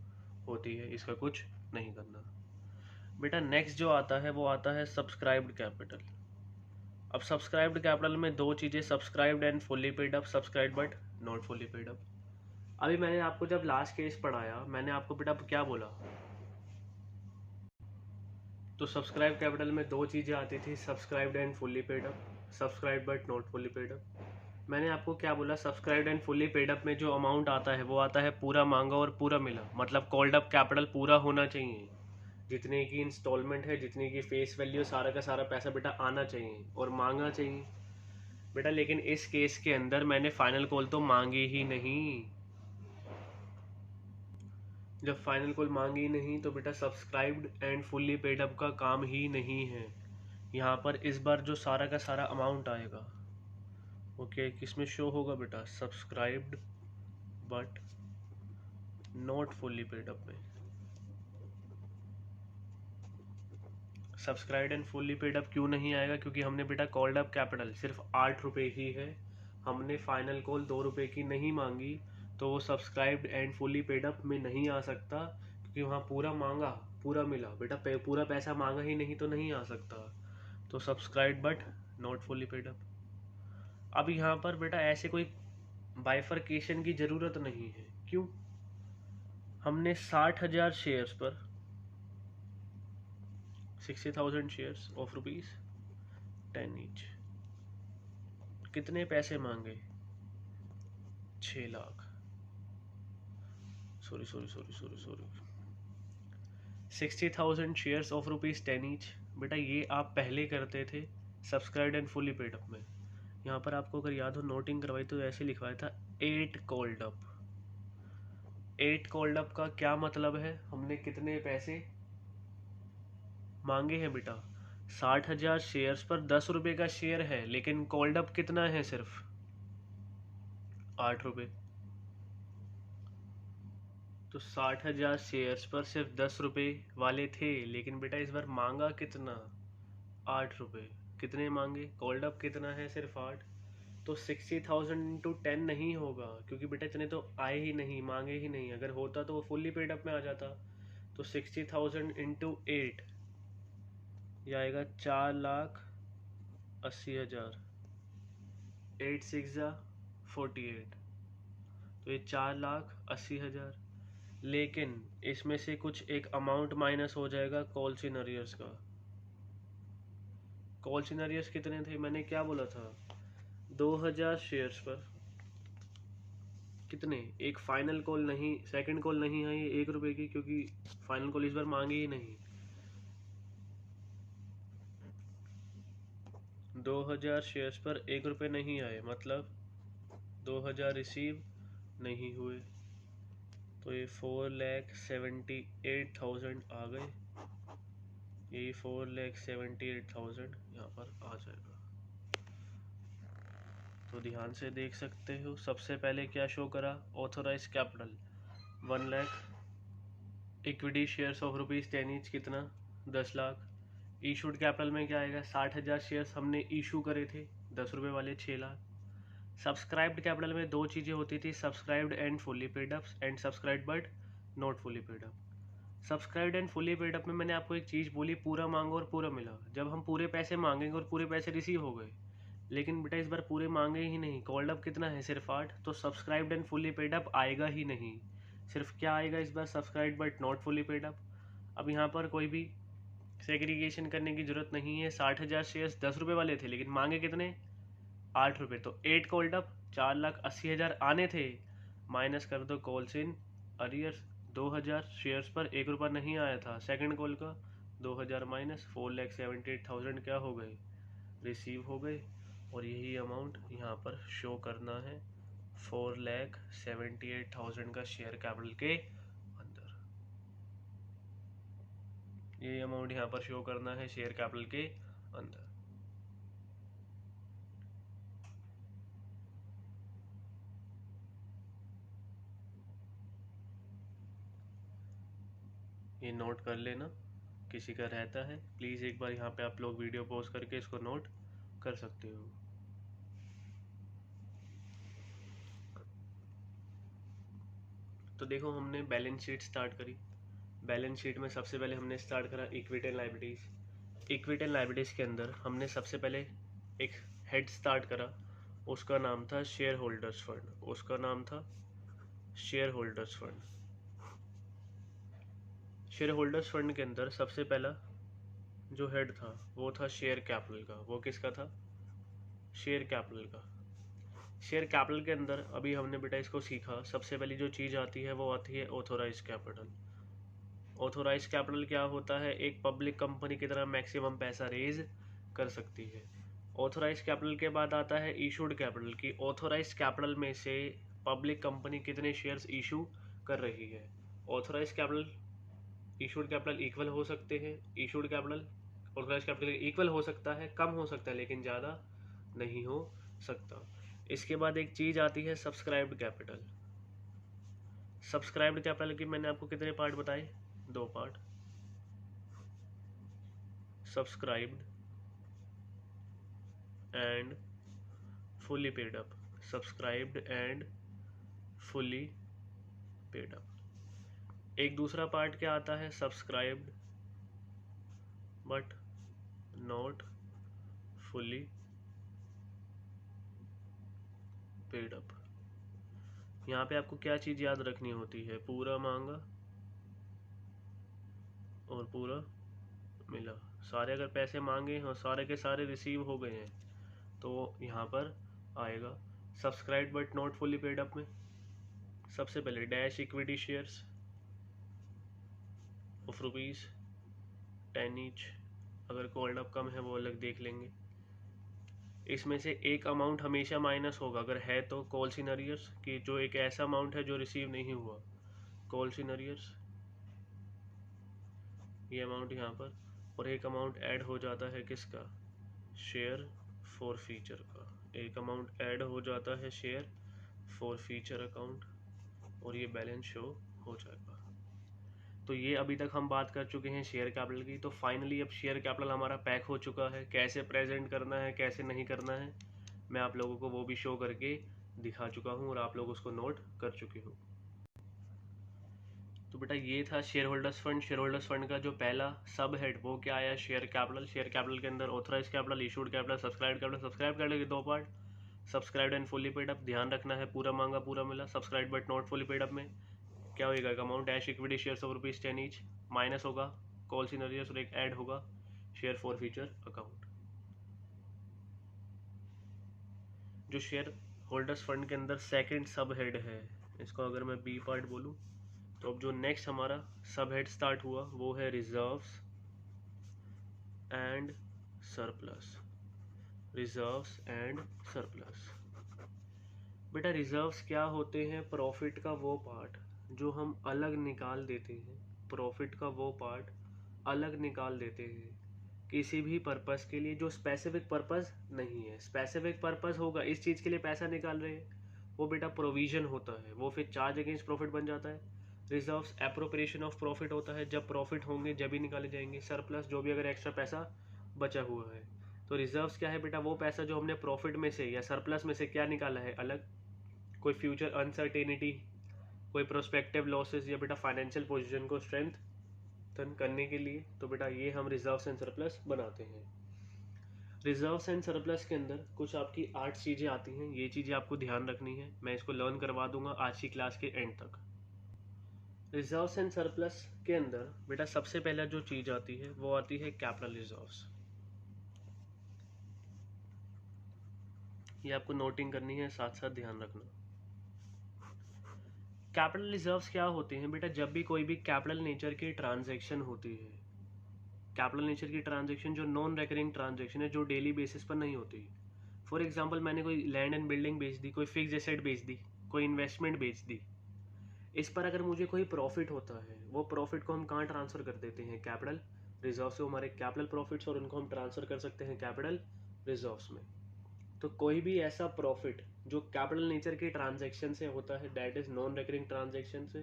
होती है, इसका कुछ नहीं करना बेटा। नेक्स्ट जो आता है वो आता है सब्सक्राइब्ड कैपिटल। अब सब्सक्राइब्ड कैपिटल में दो चीज़ें, subscribed and fully paid up, subscribed but not fully paid up. अभी मैंने आपको जब लास्ट केस पढ़ाया, मैंने आपको बेटा क्या बोला, तो सब्सक्राइब कैपिटल में दो चीज़ें आती थी, subscribed and fully paid up, subscribed but not fully paid up. मैंने आपको क्या बोला, subscribed and fully paid up में जो अमाउंट आता है वो आता है पूरा मांगा और पूरा मिला, मतलब कॉल्ड अप कैपिटल पूरा होना चाहिए, जितने की इंस्टॉलमेंट है, जितने की फेस वैल्यू, सारा का सारा पैसा बेटा आना चाहिए और मांगना चाहिए बेटा। लेकिन इस केस के अंदर मैंने फाइनल कॉल तो मांगी ही नहीं। जब फाइनल कॉल मांगी नहीं तो बेटा subscribed and fully paid up का काम ही नहीं है। यहाँ पर इस बार जो सारा का सारा अमाउंट आएगा ओके, किस में शो होगा बेटा, subscribed but not fully paid up में। Subscribed and fully paid up क्यों नहीं आएगा, क्योंकि हमने बेटा कॉल्ड अप कैपिटल सिर्फ 8 रुपये ही है, हमने फाइनल कॉल 2 रुपये की नहीं मांगी, तो वो subscribed and fully paid up में नहीं आ सकता, क्योंकि वहाँ पूरा मांगा पूरा मिला बेटा, पूरा पैसा मांगा ही नहीं तो नहीं आ सकता, तो subscribed but not fully paid up. अब यहाँ पर बेटा ऐसे कोई बाइफरकेशन की ज़रूरत नहीं है, क्यों, हमने 60,000 शेयर्स पर 60,000 शेयर्स ऑफ ₹10 ईच, कितने पैसे मांगे 6 lakh, sorry 60,000 shares of ₹10 each बेटा, ये आप पहले करते थे subscribed and fully paid up में। यहाँ पर आपको अगर याद हो नोटिंग करवाई तो ऐसे लिखवाया था 8 कॉल्ड अप। 8 कॉल्ड अप का क्या मतलब है, हमने कितने पैसे मांगे हैं बेटा, 60,000 शेयर्स पर 10 रुपये का शेयर है, लेकिन कॉल्ड अप कितना है, सिर्फ 8 रुपये। तो 60,000 शेयर्स पर सिर्फ 10 रुपये वाले थे, लेकिन बेटा इस बार मांगा कितना 8 रुपये। कितने मांगे, कॉल्ड अप कितना है, सिर्फ 8, तो 60,000 इंटू 10 नहीं होगा, क्योंकि बेटा इतने तो आए ही नहीं, मांगे ही नहीं। अगर होता तो वो फुल्ली पेड अप में आ जाता। तो 60,000 इंटू 8 यह आएगा 4,80,000, 8 6 48, तो ये 4,80,000। लेकिन इसमें से कुछ एक अमाउंट माइनस हो जाएगा कॉल्स इन अरियर्स का। कॉल्स इन अरियर्स कितने थे, मैंने क्या बोला था, 2,000 शेयर्स पर कितने, एक फाइनल कॉल नहीं, सेकंड कॉल नहीं आई 1 रुपये की, क्योंकि फाइनल कॉल इस बार मांगी ही नहीं। 2,000 शेयर्स पर 1 रुपये नहीं आए, मतलब 2,000 रिसीव नहीं हुए, तो ये 4,78,000 आ गए, यही 4,78,000 यहाँ पर आ जाएगा। तो ध्यान से देख सकते हो, सबसे पहले क्या शो करा, authorise capital 1 lakh, equity shares of ₹10 each कितना 10 लाख, इशूड कैपिटल में क्या आएगा, 60,000 शेयर्स हमने इशू करे थे 10 रुपये वाले 6 लाख। सब्सक्राइब्ड कैपिटल में दो चीज़ें होती थी, subscribed and fully paid up and subscribed but not fully paid up. Subscribed and fully paid up में मैंने आपको एक चीज़ बोली, पूरा मांगो और पूरा मिला। जब हम पूरे पैसे मांगेंगे और पूरे पैसे रिसीव हो गए, लेकिन बेटा इस बार पूरे मांगे ही नहीं, कॉल्ड अप कितना है सिर्फ 8, तो subscribed and fully paid up आएगा ही नहीं, सिर्फ क्या आएगा इस बार, subscribed but not fully paid up. अब यहाँ पर कोई भी सेग्रीगेशन करने की जरूरत नहीं है, 60,000 शेयर्स 10 रुपये वाले थे, लेकिन मांगे कितने 8 रुपये, तो 8 कॉल्ड अप 4,80,000 आने थे, माइनस कर दो कॉल्स इन अरियर्स, 2,000 शेयर्स पर 1 रुपया नहीं आया था सेकंड कॉल का, 2000 माइनस 4,78,000 क्या हो गए, रिसीव हो गए। और यही अमाउंट यहाँ पर शो करना है 4,78,000 का शेयर कैपिटल के अंदर। यही अमाउंट यहाँ पर शो करना है शेयर कैपिटल के अंदर। ये नोट कर लेना, किसी का रहता है प्लीज़ एक बार यहाँ पे आप लोग वीडियो पॉज करके इसको नोट कर सकते हो। तो देखो हमने बैलेंस शीट स्टार्ट करी। बैलेंस शीट में सबसे पहले हमने स्टार्ट करा equity and liabilities. Equity and liabilities के अंदर हमने सबसे पहले एक हेड स्टार्ट करा, उसका नाम था शेयर होल्डर्स फंड। उसका नाम था share holders fund. Share holders fund के अंदर सबसे पहला जो हेड था वो था शेयर कैपिटल का। वो किसका था, शेयर कैपिटल का। शेयर कैपिटल के अंदर अभी हमने बेटा इसको सीखा, सबसे पहली जो चीज़ आती है वो आती है ऑथोराइज कैपिटल। ऑथोराइज कैपिटल क्या होता है, एक पब्लिक कंपनी की तरह मैक्सिमम पैसा रेज कर सकती है। ऑथोराइज कैपिटल के बाद आता है इशूड कैपिटल की ऑथोराइज कैपिटल में से पब्लिक कंपनी कितने शेयर्स इशू कर रही है। Authorise capital issued capital equal हो सकते हैं, issued capital authorise capital equal हो सकता है, कम हो सकता है लेकिन ज़्यादा नहीं हो सकता। इसके बाद एक चीज़ आती है सब्सक्राइब्ड कैपिटल। सब्सक्राइब्ड कैपिटल की मैंने आपको कितने पार्ट बताए, 2 part, subscribed and fully paid up. Subscribed and fully paid up. एक दूसरा पार्ट क्या आता है, subscribed but not fully paid up. यहाँ पे आपको क्या चीज़ याद रखनी होती है, पूरा मांगा और पूरा मिला। सारे अगर पैसे मांगे और सारे के सारे रिसीव हो गए हैं तो यहाँ पर आएगा subscribe but not fully paid up में सबसे पहले dash equity shares of ₹10 each. अगर कॉल्ड अप कम है वो अलग देख लेंगे। इसमें से एक अमाउंट हमेशा माइनस होगा, अगर है तो कॉल इन अरियर्स कि जो एक ऐसा अमाउंट है जो रिसीव नहीं हुआ, कॉल इन अरियर्स ये अमाउंट यहाँ पर। और एक अमाउंट ऐड हो जाता है किसका, शेयर फॉर फीचर का। एक अमाउंट ऐड हो जाता है शेयर फॉर फीचर अकाउंट और ये बैलेंस शो हो जाएगा। तो ये अभी तक हम बात कर चुके हैं शेयर कैपिटल की। तो फाइनली अब शेयर कैपिटल हमारा पैक हो चुका है, कैसे प्रेजेंट करना है कैसे नहीं करना है मैं आप लोगों को वो भी शो करके दिखा चुका हूँ और आप लोग उसको नोट कर चुके हो। तो बेटा ये था share holders fund. Share holders fund का जो पहला सब हेड वो क्या आया, शेयर कैपिटल। शेयर कैपिटल के अंदर authorise capital, issued capital, subscribe capital. Subscribe capital के 2 part, subscribed and fully paid up. ध्यान रखना है पूरा मांगा पूरा मिला। Subscribe but not fully paid up में क्या होगा, amount dash equity shares of ₹10 each minus होगा कॉल इन अरियर्स और एक ऐड होगा शेयर फॉर फ्यूचर अकाउंट। जो शेयर होल्डर्स फंड के अंदर सेकंड सब हेड है, इसको अगर मैं बी पार्ट बोलूँ तो अब जो नेक्स्ट हमारा सब हेड स्टार्ट हुआ वो है reserves and surplus. Reserves and surplus. बेटा रिजर्व्स क्या होते हैं, प्रॉफिट का वो पार्ट जो हम अलग निकाल देते हैं। प्रॉफिट का वो पार्ट अलग निकाल देते हैं किसी भी पर्पस के लिए जो स्पेसिफिक पर्पस नहीं है। स्पेसिफिक पर्पस होगा इस चीज़ के लिए पैसा निकाल रहे हैं, वो बेटा प्रोविजन होता है, वो फिर चार्ज अगेंस्ट प्रॉफिट बन जाता है। रिजर्व्स एप्रोप्रिएशन ऑफ प्रॉफिट होता है, जब प्रॉफिट होंगे जब ही निकाले जाएंगे। सरप्लस जो भी अगर एक्स्ट्रा पैसा बचा हुआ है। तो रिजर्व्स क्या है बेटा, वो पैसा जो हमने प्रॉफिट में से या सरप्लस में से क्या निकाला है अलग, कोई फ्यूचर अनसर्टेनिटी, कोई प्रोस्पेक्टिव लॉसेस या बेटा फाइनेंशियल पोजीशन को स्ट्रेंथन करने के लिए। तो बेटा ये हम रिजर्व्स एंड सरप्लस बनाते हैं। रिजर्व्स एंड सरप्लस के अंदर कुछ आपकी 8 चीज़ें आती हैं, ये चीज़ें आपको ध्यान रखनी है, मैं इसको लर्न करवा दूंगा आज की क्लास के एंड तक। रिजर्व्स एंड सरप्लस के अंदर बेटा सबसे पहला जो चीज़ आती है वो आती है कैपिटल रिजर्व्स। ये आपको नोटिंग करनी है, साथ साथ ध्यान रखना। कैपिटल रिजर्व्स क्या होते हैं बेटा, जब भी कोई भी कैपिटल नेचर की ट्रांजैक्शन होती है कैपिटल नेचर की ट्रांजेक्शन जो नॉन रेकरिंग ट्रांजेक्शन है, जो डेली बेसिस पर नहीं होती। फॉर एग्जाम्पल मैंने कोई लैंड एंड बिल्डिंग बेच दी, कोई फिक्स एसेट बेच दी, कोई इन्वेस्टमेंट बेच दी, इस पर अगर मुझे कोई प्रॉफिट होता है, वो प्रॉफिट को हम कहाँ ट्रांसफ़र कर देते हैं? कैपिटल रिजर्व से हमारे कैपिटल प्रॉफिट्स, और उनको हम ट्रांसफ़र कर सकते हैं कैपिटल रिजर्व्स में। तो कोई भी ऐसा प्रॉफिट जो कैपिटल नेचर की ट्रांजैक्शन से होता है, that is non recurring transaction से,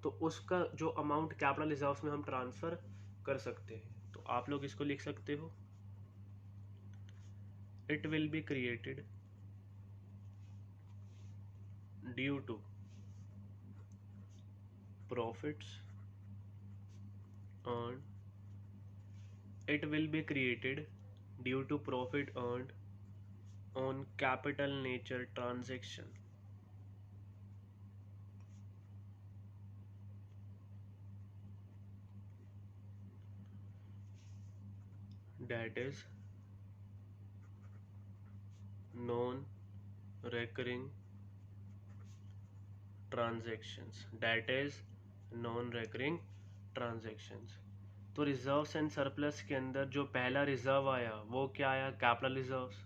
तो उसका जो अमाउंट कैपिटल रिजर्व्स में हम ट्रांसफ़र कर सकते हैं। तो आप लोग इसको लिख सकते हो, it will be created due to profits earned, it will be created due to profit earned on capital nature transaction, that is non recurring transactions, that is non recurring transactions। तो रिजर्व्स एंड सरप्लस के अंदर जो पहला reserve आया वो क्या आया? Capital reserves.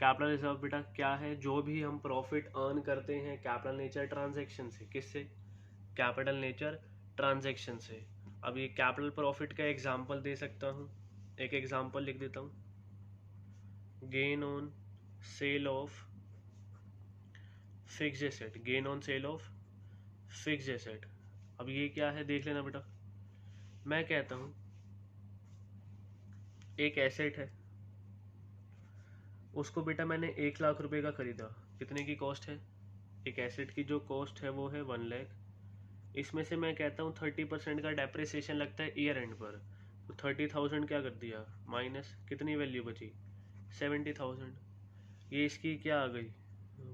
Capital reserve बेटा क्या है? जो भी हम प्रॉफिट अर्न करते हैं कैपिटल नेचर ट्रांजैक्शन से। किससे? कैपिटल नेचर ट्रांजैक्शन से। अब ये कैपिटल प्रॉफिट का एग्जांपल दे सकता हूँ, एक एग्जांपल लिख देता हूँ, gain on sale of fixed asset, gain on sale of fixed asset. अब ये क्या है देख लेना बेटा। मैं कहता हूँ एक एसेट है, उसको बेटा मैंने 1 लाख रुपए का खरीदा। कितने की कॉस्ट है? एक एसेट की जो कॉस्ट है वो है 1 लाख। इसमें से मैं कहता हूँ 30% का डेप्रिसिएशन लगता है ईयर एंड पर, तो 30,000 क्या कर दिया माइनस, कितनी वैल्यू बची? 70,000। ये इसकी क्या आ गई?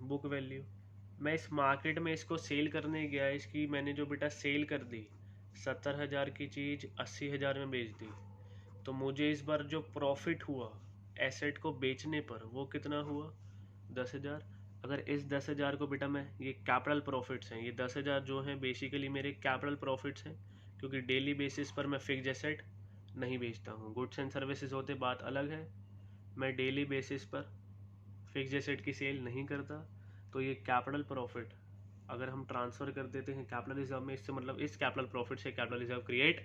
Book value. मैं इस मार्केट में इसको सेल करने गया, इसकी मैंने जो बेटा सेल कर दी, 70,000 की चीज़ 80,000 में बेच दी, तो मुझे इस बार जो प्रॉफिट हुआ एसेट को बेचने पर वो कितना हुआ? 10,000। अगर इस 10,000 को बेटा मैं, ये कैपिटल प्रॉफिट्स हैं, ये 10,000 जो हैं बेसिकली मेरे कैपिटल प्रॉफिट्स हैं, क्योंकि डेली बेसिस पर मैं फिक्स्ड एसेट नहीं बेचता हूँ। गुड्स एंड सर्विसेज होते बात अलग है, मैं डेली बेसिस पर फिक्स्ड एसेट की सेल नहीं करता। तो ये कैपिटल प्रॉफिट अगर हम ट्रांसफ़र कर देते हैं कैपिटल रिजर्व में, इससे मतलब इस कैपिटल प्रॉफिट से कैपिटल रिजर्व क्रिएट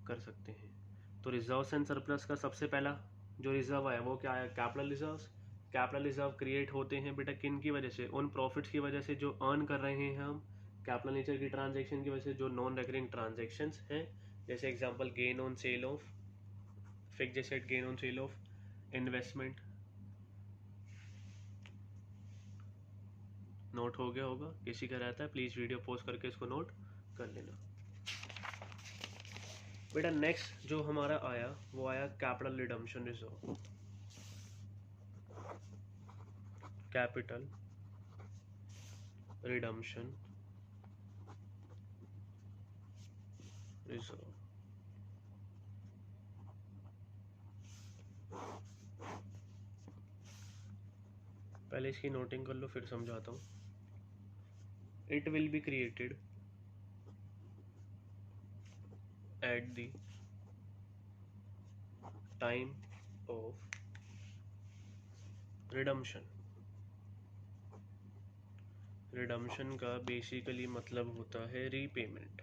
कर सकते हैं। तो रिजर्व्स एंड सरप्लस का सबसे पहला जो रिजर्व आया वो क्या आया? Capital reserves. Capital reserve create होते हैं बेटा किन की वजह से? उन प्रॉफिट्स की वजह से जो अर्न कर रहे हैं हम कैपिटल नेचर की ट्रांजैक्शन की वजह से, जो नॉन रेकरिंग ट्रांजैक्शंस हैं। जैसे example gain on sale of fixed asset, gain on sale of investment. Note हो गया होगा? किसी का रहता है प्लीज़ वीडियो पॉज करके इसको नोट कर लेना बेटा। नेक्स्ट जो हमारा आया वो आया capital redemption reserve. Capital redemption reserve. पहले इसकी नोटिंग कर लो फिर समझाता हूँ। It will be created at the time of redemption. Redemption का बेसिकली मतलब होता है repayment.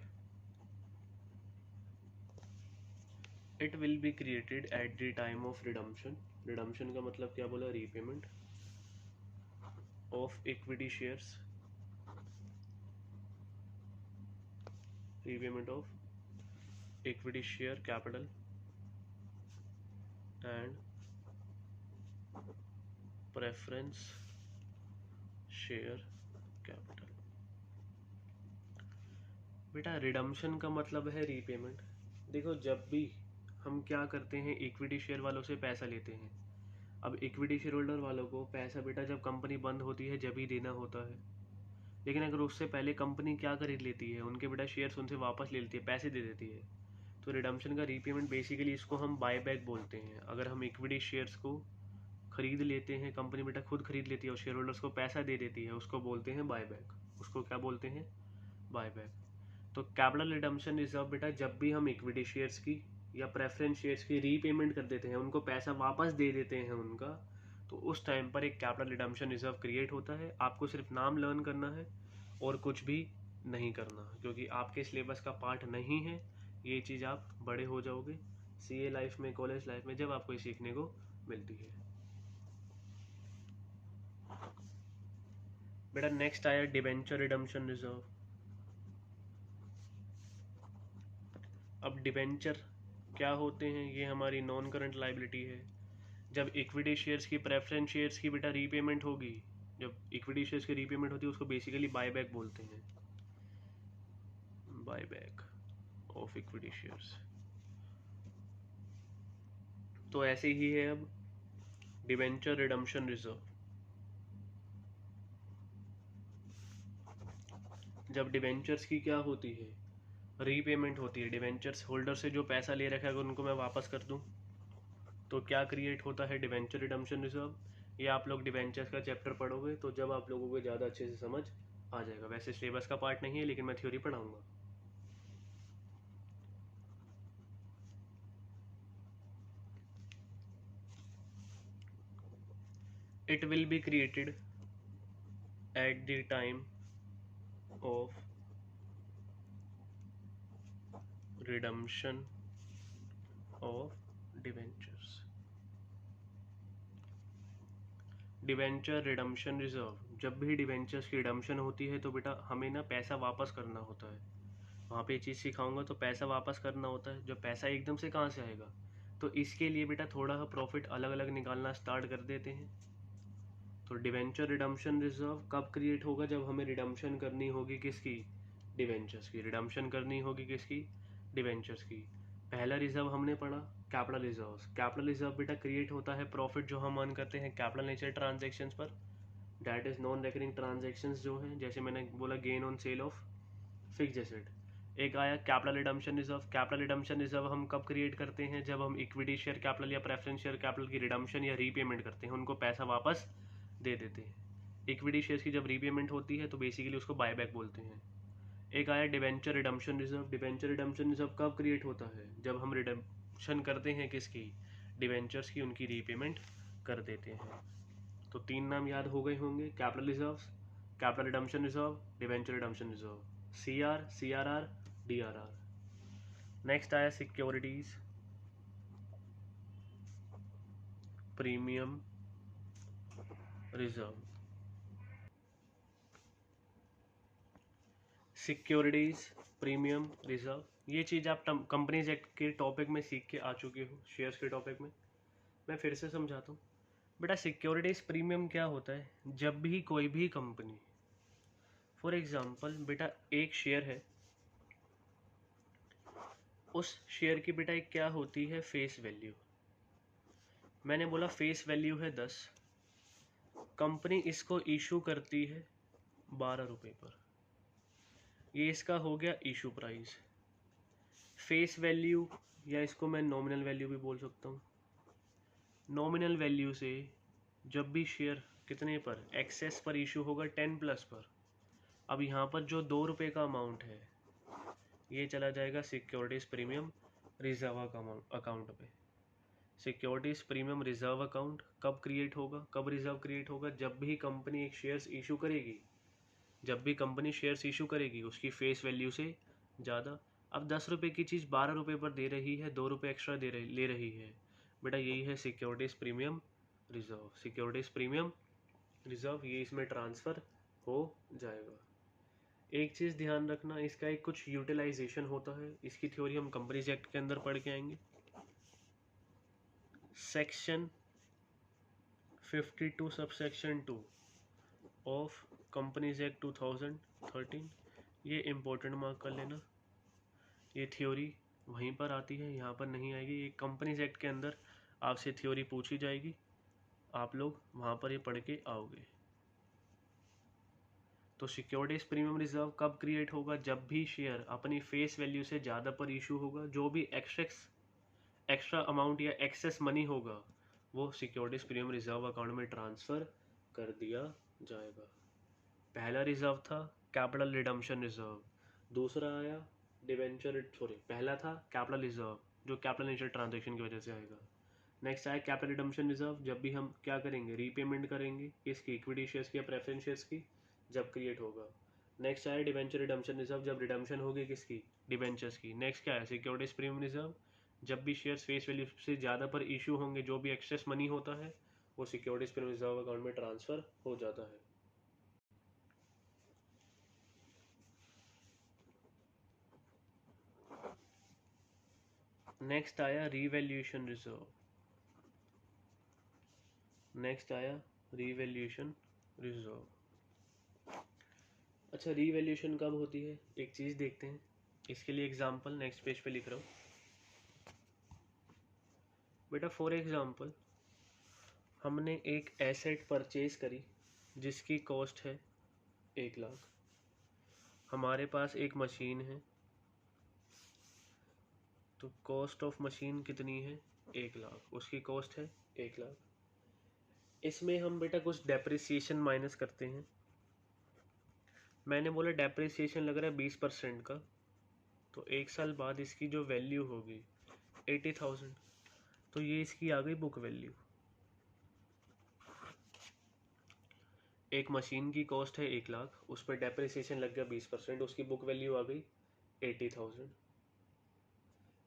It will be created at the time of redemption. Redemption का मतलब क्या बोला? Repayment of equity shares, repayment of equity share capital and preference share capital। बेटा redemption का मतलब है रीपेमेंट। देखो जब भी हम क्या करते हैं, इक्विटी शेयर वालों से पैसा लेते हैं। अब इक्विटी शेयर होल्डर वालों को पैसा बेटा जब कंपनी बंद होती है जब ही देना होता है, लेकिन अगर उससे पहले कंपनी क्या खरीद लेती है, उनके बेटा शेयर्स उनसे वापस ले लेती है, पैसे दे देती है। तो रिडम्पशन का रीपेमेंट बेसिकली इसको हम बाय बैक बोलते हैं। अगर हम इक्विटी शेयर्स को खरीद लेते हैं, कंपनी बेटा खुद खरीद लेती है और शेयर होल्डर्स को पैसा दे देती है, उसको बोलते हैं बाय बैक। उसको क्या बोलते हैं? Buy back. तो कैपिटल रिडम्पशन रिजर्व बेटा जब भी हम इक्विटी शेयर्स की या प्रेफरेंस शेयर्स की रीपेमेंट कर देते हैं, उनको पैसा वापस दे देते हैं उनका, तो उस टाइम पर एक कैपिटल रिडम्पशन रिजर्व क्रिएट होता है। आपको सिर्फ नाम लर्न करना है और कुछ भी नहीं करना, क्योंकि आपके सिलेबस का पार्ट नहीं है। ये चीज़ आप बड़े हो जाओगे सीए लाइफ में, कॉलेज लाइफ में, जब आपको ये सीखने को मिलती है। बेटा नेक्स्ट आया डिबेंचर रिडम्पशन रिजर्व। अब डिबेंचर क्या होते हैं? ये हमारी नॉन करंट लाइबिलिटी है। जब इक्विटी शेयर्स की, प्रेफरेंस शेयर्स की बेटा रीपेमेंट होगी, जब इक्विटी शेयर्स की रीपेमेंट होती है उसको बेसिकली बायबैक बोलते हैं, बायबैक ऑफ इक्विटी शेयर्स। तो ऐसे ही है अब डिबेंचर रिडम्पशन रिजर्व। जब डिबेंचर्स की क्या होती है, रीपेमेंट होती है, डिबेंचर्स होल्डर से जो पैसा ले रखा है अगर उनको मैं वापस कर दूं तो क्या क्रिएट होता है? Debenture redemption reserve. ये आप लोग डिबेंचर्स का चैप्टर पढ़ोगे तो जब आप लोगों को ज़्यादा अच्छे से समझ आ जाएगा। वैसे सिलेबस का पार्ट नहीं है, लेकिन मैं थ्योरी पढ़ाऊंगा। It will be created at the time of redemption of debentures। Debenture redemption reserve, जब भी डिबेंचर्स की रिडम्पशन होती है तो बेटा हमें ना पैसा वापस करना होता है। वहाँ पे ये चीज़ सिखाऊंगा, तो पैसा वापस करना होता है। जब पैसा एकदम से कहाँ से आएगा, तो इसके लिए बेटा थोड़ा सा प्रॉफिट अलग अलग निकालना स्टार्ट कर देते हैं। तो डिबेंचर रिडम्पशन रिजर्व कब क्रिएट होगा? जब हमें रिडम्पशन करनी होगी किसकी? डिबेंचर्स की। रिडम्पशन करनी होगी किसकी? डिबेंचर्स की। पहला रिजर्व हमने पढ़ा कैपिटल रिजर्व। कैपिटल रिजर्व बेटा क्रिएट होता है प्रॉफिट जो हम अर्न करते हैं कैपिटल नेचर ट्रांजेक्शन्स पर, that is non recurring transactions जो हैं, जैसे मैंने बोला gain on sale of fixed asset. एक आया capital redemption reserve. Capital redemption reserve हम कब क्रिएट करते हैं? जब हम इक्विटी शेयर कैपिटल या प्रेफरेंस शेयर कैपिटल की रिडम्पशन या रीपेमेंट करते हैं, उनको पैसा वापस दे देते हैं। इक्विटी शेयर्स की जब रीपेमेंट होती है तो बेसिकली उसको बायबैक बोलते हैं। एक आया debenture redemption reserve. Debenture redemption reserve कब क्रिएट होता है? जब हम रिडम्पशन करते हैं किसकी? डिबेंचर्स की, उनकी रीपेमेंट कर देते हैं। तो तीन नाम याद हो गए होंगे, capital reserve, capital redemption reserve, debenture redemption reserve, CR, CRR, DRR। Next आया securities premium reserve. Securities premium reserve, ये चीज़ आप कंपनीज एक्ट के टॉपिक में सीख के आ चुके हो, शेयर्स के टॉपिक में। मैं फिर से समझाता हूँ बेटा। सिक्योरिटीज प्रीमियम क्या होता है? जब भी कोई भी कंपनी, फॉर एग्जांपल बेटा एक शेयर है, उस शेयर की बेटा एक क्या होती है? Face value. मैंने बोला फेस वैल्यू है 10, कंपनी इसको इशू करती है 12 रुपये पर। ये इसका हो गया इशू प्राइस। फेस वैल्यू, या इसको मैं नॉमिनल वैल्यू भी बोल सकता हूँ। नॉमिनल वैल्यू से जब भी शेयर कितने पर? एक्सेस पर इशू होगा 10+ पर। अब यहाँ पर जो 2 रुपये का अमाउंट है ये चला जाएगा सिक्योरिटीज प्रीमियम रिजर्व अकाउंट पे। सिक्योरिटीज प्रीमियम रिजर्व अकाउंट कब क्रिएट होगा? कब रिजर्व क्रिएट होगा? जब भी कंपनी एक शेयर्स इशू करेगी, जब भी कंपनी शेयर्स इशू करेगी उसकी फेस वैल्यू से ज़्यादा। अब 10 रुपये की चीज़ 12 रुपये पर दे रही है, 2 रुपये एक्स्ट्रा ले रही है, बेटा यही है securities premium reserve. Securities premium reserve ये इसमें ट्रांसफ़र हो जाएगा। एक चीज़ ध्यान रखना, इसका एक कुछ यूटिलाइजेशन होता है, इसकी थ्योरी हम कंपनीज एक्ट के अंदर पढ़ के आएंगे। Section 52 subsection 2 of companies act 2013, ये इम्पोर्टेंट मार्क कर लेना। ये थ्योरी वहीं पर आती है, यहाँ पर नहीं आएगी। ये कंपनीज एक्ट के अंदर आपसे थ्योरी पूछी जाएगी, आप लोग वहाँ पर ये पढ़ के आओगे। तो सिक्योरिटीज प्रीमियम रिजर्व कब क्रिएट होगा? जब भी शेयर अपनी फेस वैल्यू से ज़्यादा पर इशू होगा, जो भी एक्स्ट्रा अमाउंट या एक्सेस मनी होगा वो सिक्योरिटीज प्रीमियम रिजर्व अकाउंट में ट्रांसफ़र कर दिया जाएगा। पहला रिजर्व था कैपिटल रिडम्पशन रिजर्व, दूसरा आया पहला था कैपिटल रिजर्व, जो कैपिटल नेचर ट्रांजेक्शन की वजह से आएगा। नेक्स्ट आया कैपिटल रिडम्पशन रिजर्व, जब भी हम क्या करेंगे, रीपेमेंट करेंगे किसकी, इक्विटी शेयर्स की या प्रेफरेंस शेयर्स की, जब क्रिएट होगा। नेक्स्ट आया डिवेंचर रिडम्पशन रिजर्व, जब रिडम्पशन होगी किसकी, डिवेंचर्स की। नेक्स्ट क्या है, सिक्योरिटीज प्रीमियम रिजर्व, जब भी शेयर्स फेस वैल्यू से ज़्यादा पर इशू होंगे, जो भी एक्सेस मनी होता है वो सिक्योरिटीज प्रीमियम रिजर्व अकाउंट में ट्रांसफर हो जाता है। नेक्स्ट आया रीवैल्यूएशन रिजर्व। नेक्स्ट आया रीवैल्यूएशन रिजर्व। अच्छा, रीवैल्यूएशन कब होती है, एक चीज़ देखते हैं। इसके लिए एग्जांपल नेक्स्ट पेज पे लिख रहा हूँ बेटा। फॉर एग्जांपल हमने एक एसेट परचेज करी जिसकी कॉस्ट है 1,00,000। हमारे पास एक मशीन है, तो कॉस्ट ऑफ मशीन कितनी है, 1,00,000, उसकी कॉस्ट है 1,00,000। इसमें हम बेटा कुछ डेप्रिसिएशन माइनस करते हैं। मैंने बोला डेप्रिसिएशन लग रहा है 20% का, तो 1 साल बाद इसकी जो वैल्यू होगी 80,000, तो ये इसकी आ गई बुक वैल्यू। एक मशीन की कॉस्ट है 1,00,000, उस पर डेप्रिसिएशन लग गया 20%, उसकी बुक वैल्यू आ गई 80,000।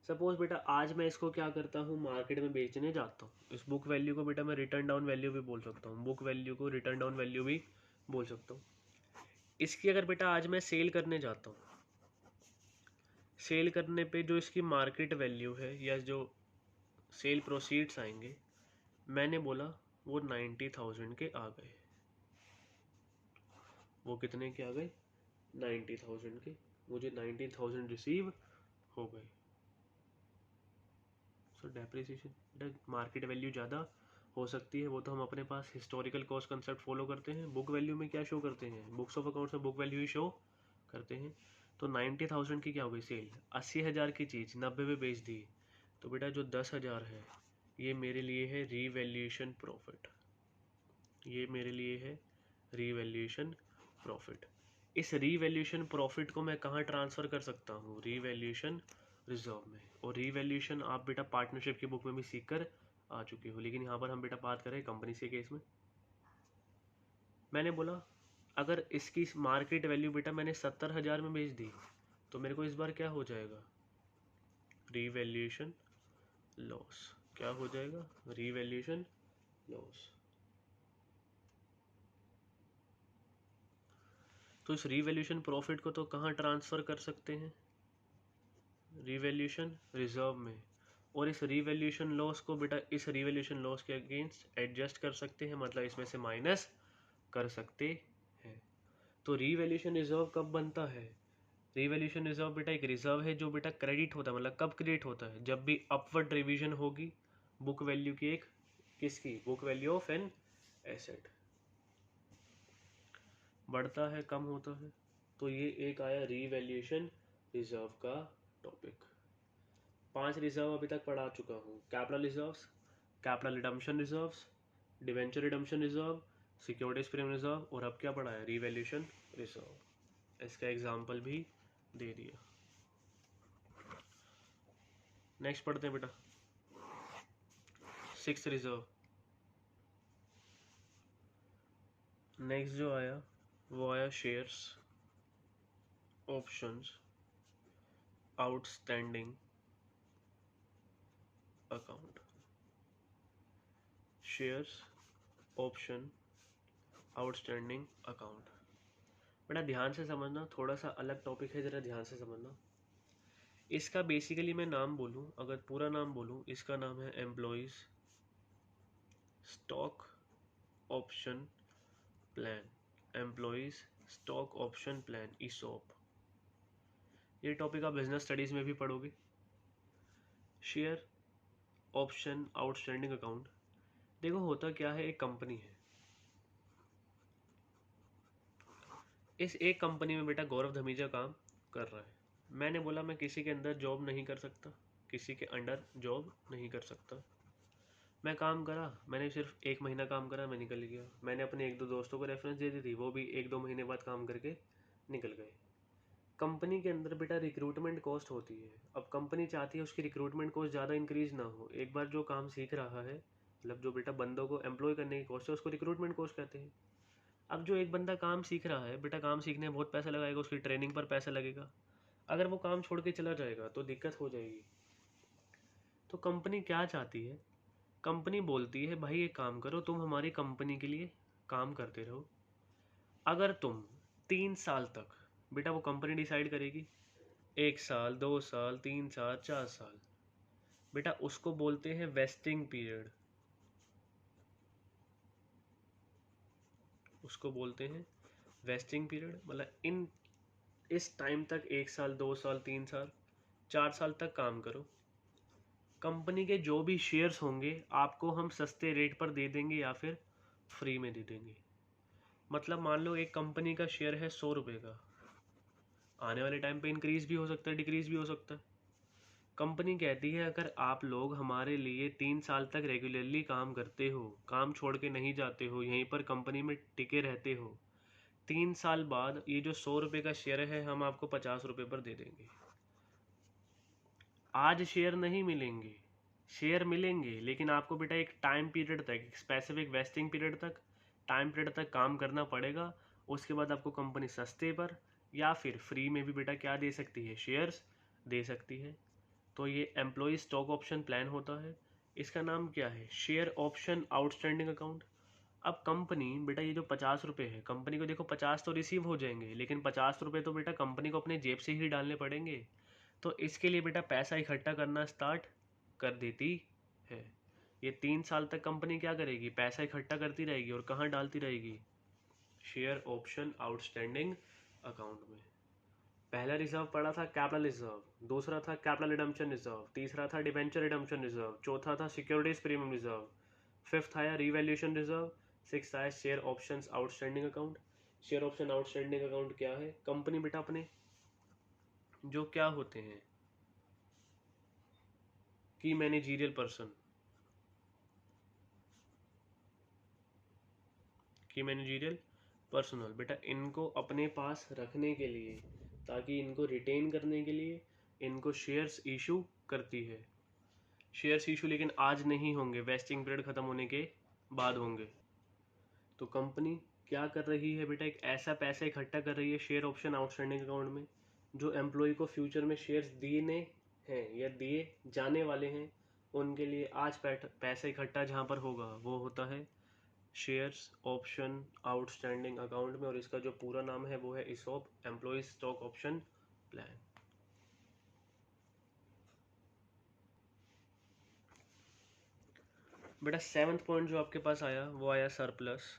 सपोज बेटा आज मैं इसको क्या करता हूँ, मार्केट में बेचने जाता हूँ। इस बुक वैल्यू को बेटा मैं रिटर्न डाउन वैल्यू भी बोल सकता हूँ, बुक वैल्यू को रिटर्न डाउन वैल्यू भी बोल सकता हूँ। इसकी अगर बेटा आज मैं सेल करने जाता हूँ, सेल करने पे जो इसकी मार्केट वैल्यू है या जो सेल प्रोसीड्स आएंगे, मैंने बोला वो 90,000 के आ गए। वो कितने के आ गए, 90,000 के। मुझे 90,000 रिसीव हो गए। सो डेप्रिसिएशन मार्केट वैल्यू ज़्यादा हो सकती है, वो तो हम अपने पास हिस्टोरिकल कॉस्ट कंसेप्ट फॉलो करते हैं। बुक वैल्यू में क्या शो करते हैं, बुक्स ऑफ अकाउंट्स में बुक वैल्यू ही शो करते हैं। तो 90,000 की क्या हो गई सेल, 80,000 की चीज़ 90 में बेच दी, तो बेटा जो 10,000 है ये मेरे लिए है रीवैल्यूएशन प्रॉफिट। ये मेरे लिए है रीवैल्यूएशन प्रॉफिट। इस रीवैल्यूएशन प्रॉफिट को मैं कहाँ ट्रांसफ़र कर सकता हूँ, रीवैल्यूएशन रिजर्व में। और रीवैल्यूएशन आप बेटा पार्टनरशिप की बुक में भी सीख कर आ चुके हो, लेकिन यहाँ पर हम बेटा बात करें कंपनी के केस में। मैंने बोला अगर इसकी मार्केट वैल्यू बेटा मैंने 70,000 में बेच दी, तो मेरे को इस बार क्या हो जाएगा, रीवैल्यूएशन लॉस। क्या हो जाएगा, रीवैल्यूएशन लॉस। तो इस रीवैल्यूएशन प्रॉफिट को तो कहाँ ट्रांसफ़र कर सकते हैं, रीवैल्यूएशन रिजर्व में। और इस रीवैल्यूएशन लॉस को बेटा इस रीवैल्यूएशन लॉस के अगेंस्ट एडजस्ट कर सकते हैं, मतलब इसमें से माइनस कर सकते हैं। तो रीवैल्यूएशन रिजर्व कब बनता है, रीवैल्यूएशन रिजर्व बेटा एक रिजर्व है जो बेटा क्रेडिट होता है, मतलब कब क्रिएट होता है, जब भी अपवर्ड रिवीजन होगी बुक वैल्यू की, एक किसकी, book value of an asset, बढ़ता है कम होता है। तो ये एक आया रीवैल्यूएशन रिजर्व का टॉपिक। 5 रिजर्व अभी तक पढ़ा चुका हूँ, capital reserves, capital redemption reserves, debenture redemption reserve, securities premium reserve, और अब क्या पढ़ा है, रीवैल्यूएशन रिजर्व। इसका एग्जाम्पल भी दे दिया। नेक्स्ट पढ़ते हैं बेटा 6th रिजर्व। नेक्स्ट जो आया वो आया shares options outstanding account. Shares option outstanding account. बेटा ध्यान से समझना, थोड़ा सा अलग टॉपिक है, ज़रा ध्यान से समझना। इसका बेसिकली मैं नाम बोलूँ, अगर पूरा नाम बोलूँ, इसका नाम है employees stock option plan. Employees stock option plan, ESOP. ये टॉपिक आप बिजनेस स्टडीज़ में भी पढ़ोगे। शेयर ऑप्शन आउटस्टैंडिंग अकाउंट, देखो होता क्या है, एक कंपनी है, इस एक कंपनी में बेटा गौरव धमीजा काम कर रहा है। मैंने बोला मैं किसी के अंदर जॉब नहीं कर सकता, किसी के अंडर जॉब नहीं कर सकता। मैं काम करा, मैंने सिर्फ 1 महीना काम करा, मैं निकल गया। मैंने अपने 1-2 दोस्तों को रेफरेंस दे दी थी, वो भी 1-2 महीने बाद काम करके निकल गए। कंपनी के अंदर बेटा रिक्रूटमेंट कॉस्ट होती है। अब कंपनी चाहती है उसकी रिक्रूटमेंट कॉस्ट ज़्यादा इंक्रीज ना हो। एक बार जो काम सीख रहा है, मतलब जो बेटा बंदों को एम्प्लॉय करने की कॉस्ट है, उसको रिक्रूटमेंट कॉस्ट कहते हैं। अब जो एक बंदा काम सीख रहा है बेटा, काम सीखने में बहुत पैसा लगाएगा, उसकी ट्रेनिंग पर पैसा लगेगा। अगर वो काम छोड़ के चला जाएगा तो दिक्कत हो जाएगी। तो कंपनी क्या चाहती है? कंपनी बोलती है भाई एक काम करो, तुम हमारी कंपनी के लिए काम करते रहो। अगर तुम 3 साल तक, बेटा वो कंपनी डिसाइड करेगी 1 साल, 2 साल, 3 साल, 4 साल, बेटा उसको बोलते हैं वेस्टिंग पीरियड। उसको बोलते हैं वेस्टिंग पीरियड। मतलब इस टाइम तक 1 साल, 2 साल, 3 साल, 4 साल तक काम करो। कंपनी के जो भी शेयर्स होंगे आपको हम सस्ते रेट पर दे देंगे या फिर फ्री में दे देंगे। मतलब मान लो एक कंपनी का शेयर है 100 रुपये का, आने वाले टाइम पे इंक्रीज भी हो सकता है, डिक्रीज भी हो सकता है। कंपनी कहती है अगर आप लोग हमारे लिए 3 साल तक रेगुलरली काम करते हो, काम छोड़ के नहीं जाते हो, यहीं पर कंपनी में टिके रहते हो, 3 साल बाद ये जो 100 रुपये का शेयर है हम आपको 50 रुपये पर दे देंगे। आज शेयर नहीं मिलेंगे, शेयर मिलेंगे लेकिन आपको बेटा एक टाइम पीरियड तक, एक स्पेसिफिक वेस्टिंग पीरियड तक, टाइम पीरियड तक काम करना पड़ेगा। उसके बाद आपको कंपनी सस्ते पर या फिर फ्री में भी बेटा क्या दे सकती है? शेयर्स दे सकती है। तो ये एम्प्लॉय स्टॉक ऑप्शन प्लान होता है। इसका नाम क्या है? Share option outstanding account. अब कंपनी बेटा ये जो 50 रुपये है, कंपनी को देखो 50 तो रिसीव हो जाएंगे, लेकिन 50 रुपये तो बेटा कंपनी को अपने जेब से ही डालने पड़ेंगे। तो इसके लिए बेटा पैसा इकट्ठा करना स्टार्ट कर देती है। ये 3 साल तक कंपनी क्या करेगी? पैसा इकट्ठा करती रहेगी और कहाँ डालती रहेगी? शेयर ऑप्शन आउटस्टैंडिंग अकाउंट में। पहला रिजर्व पड़ा था कैपिटल रिजर्व, दूसरा था कैपिटल रिडम्पशन रिजर्व, तीसरा था डिबेंचर रिडम्पशन रिजर्व, चौथा था सिक्योरिटीज प्रीमियम रिजर्व, फिफ्थ आया रीवैल्यूएशन रिजर्व, सिक्स आया share options outstanding account. Share option outstanding account क्या है? कंपनी बेटा अपने जो क्या होते हैं की मैनेजीरियल पर्सन, की मैनेजीरियल पर्सनल बेटा इनको अपने पास रखने के लिए, ताकि इनको रिटेन करने के लिए इनको शेयर्स इशू करती है। शेयर्स इशू लेकिन आज नहीं होंगे, वेस्टिंग पीरियड खत्म होने के बाद होंगे। तो कंपनी क्या कर रही है बेटा? एक ऐसा पैसा इकट्ठा कर रही है शेयर ऑप्शन आउटस्टैंडिंग अकाउंट में, जो एम्प्लॉय को फ्यूचर में शेयर्स दिए हैं या दिए जाने वाले हैं, उनके लिए आज पैसा इकट्ठा जहाँ पर होगा वो होता है शेयर्स ऑप्शन आउटस्टैंडिंग अकाउंट में। और इसका जो पूरा नाम है वो है ESOP, employee stock option plan. बेटा 7th पॉइंट जो आपके पास आया वो आया surplus,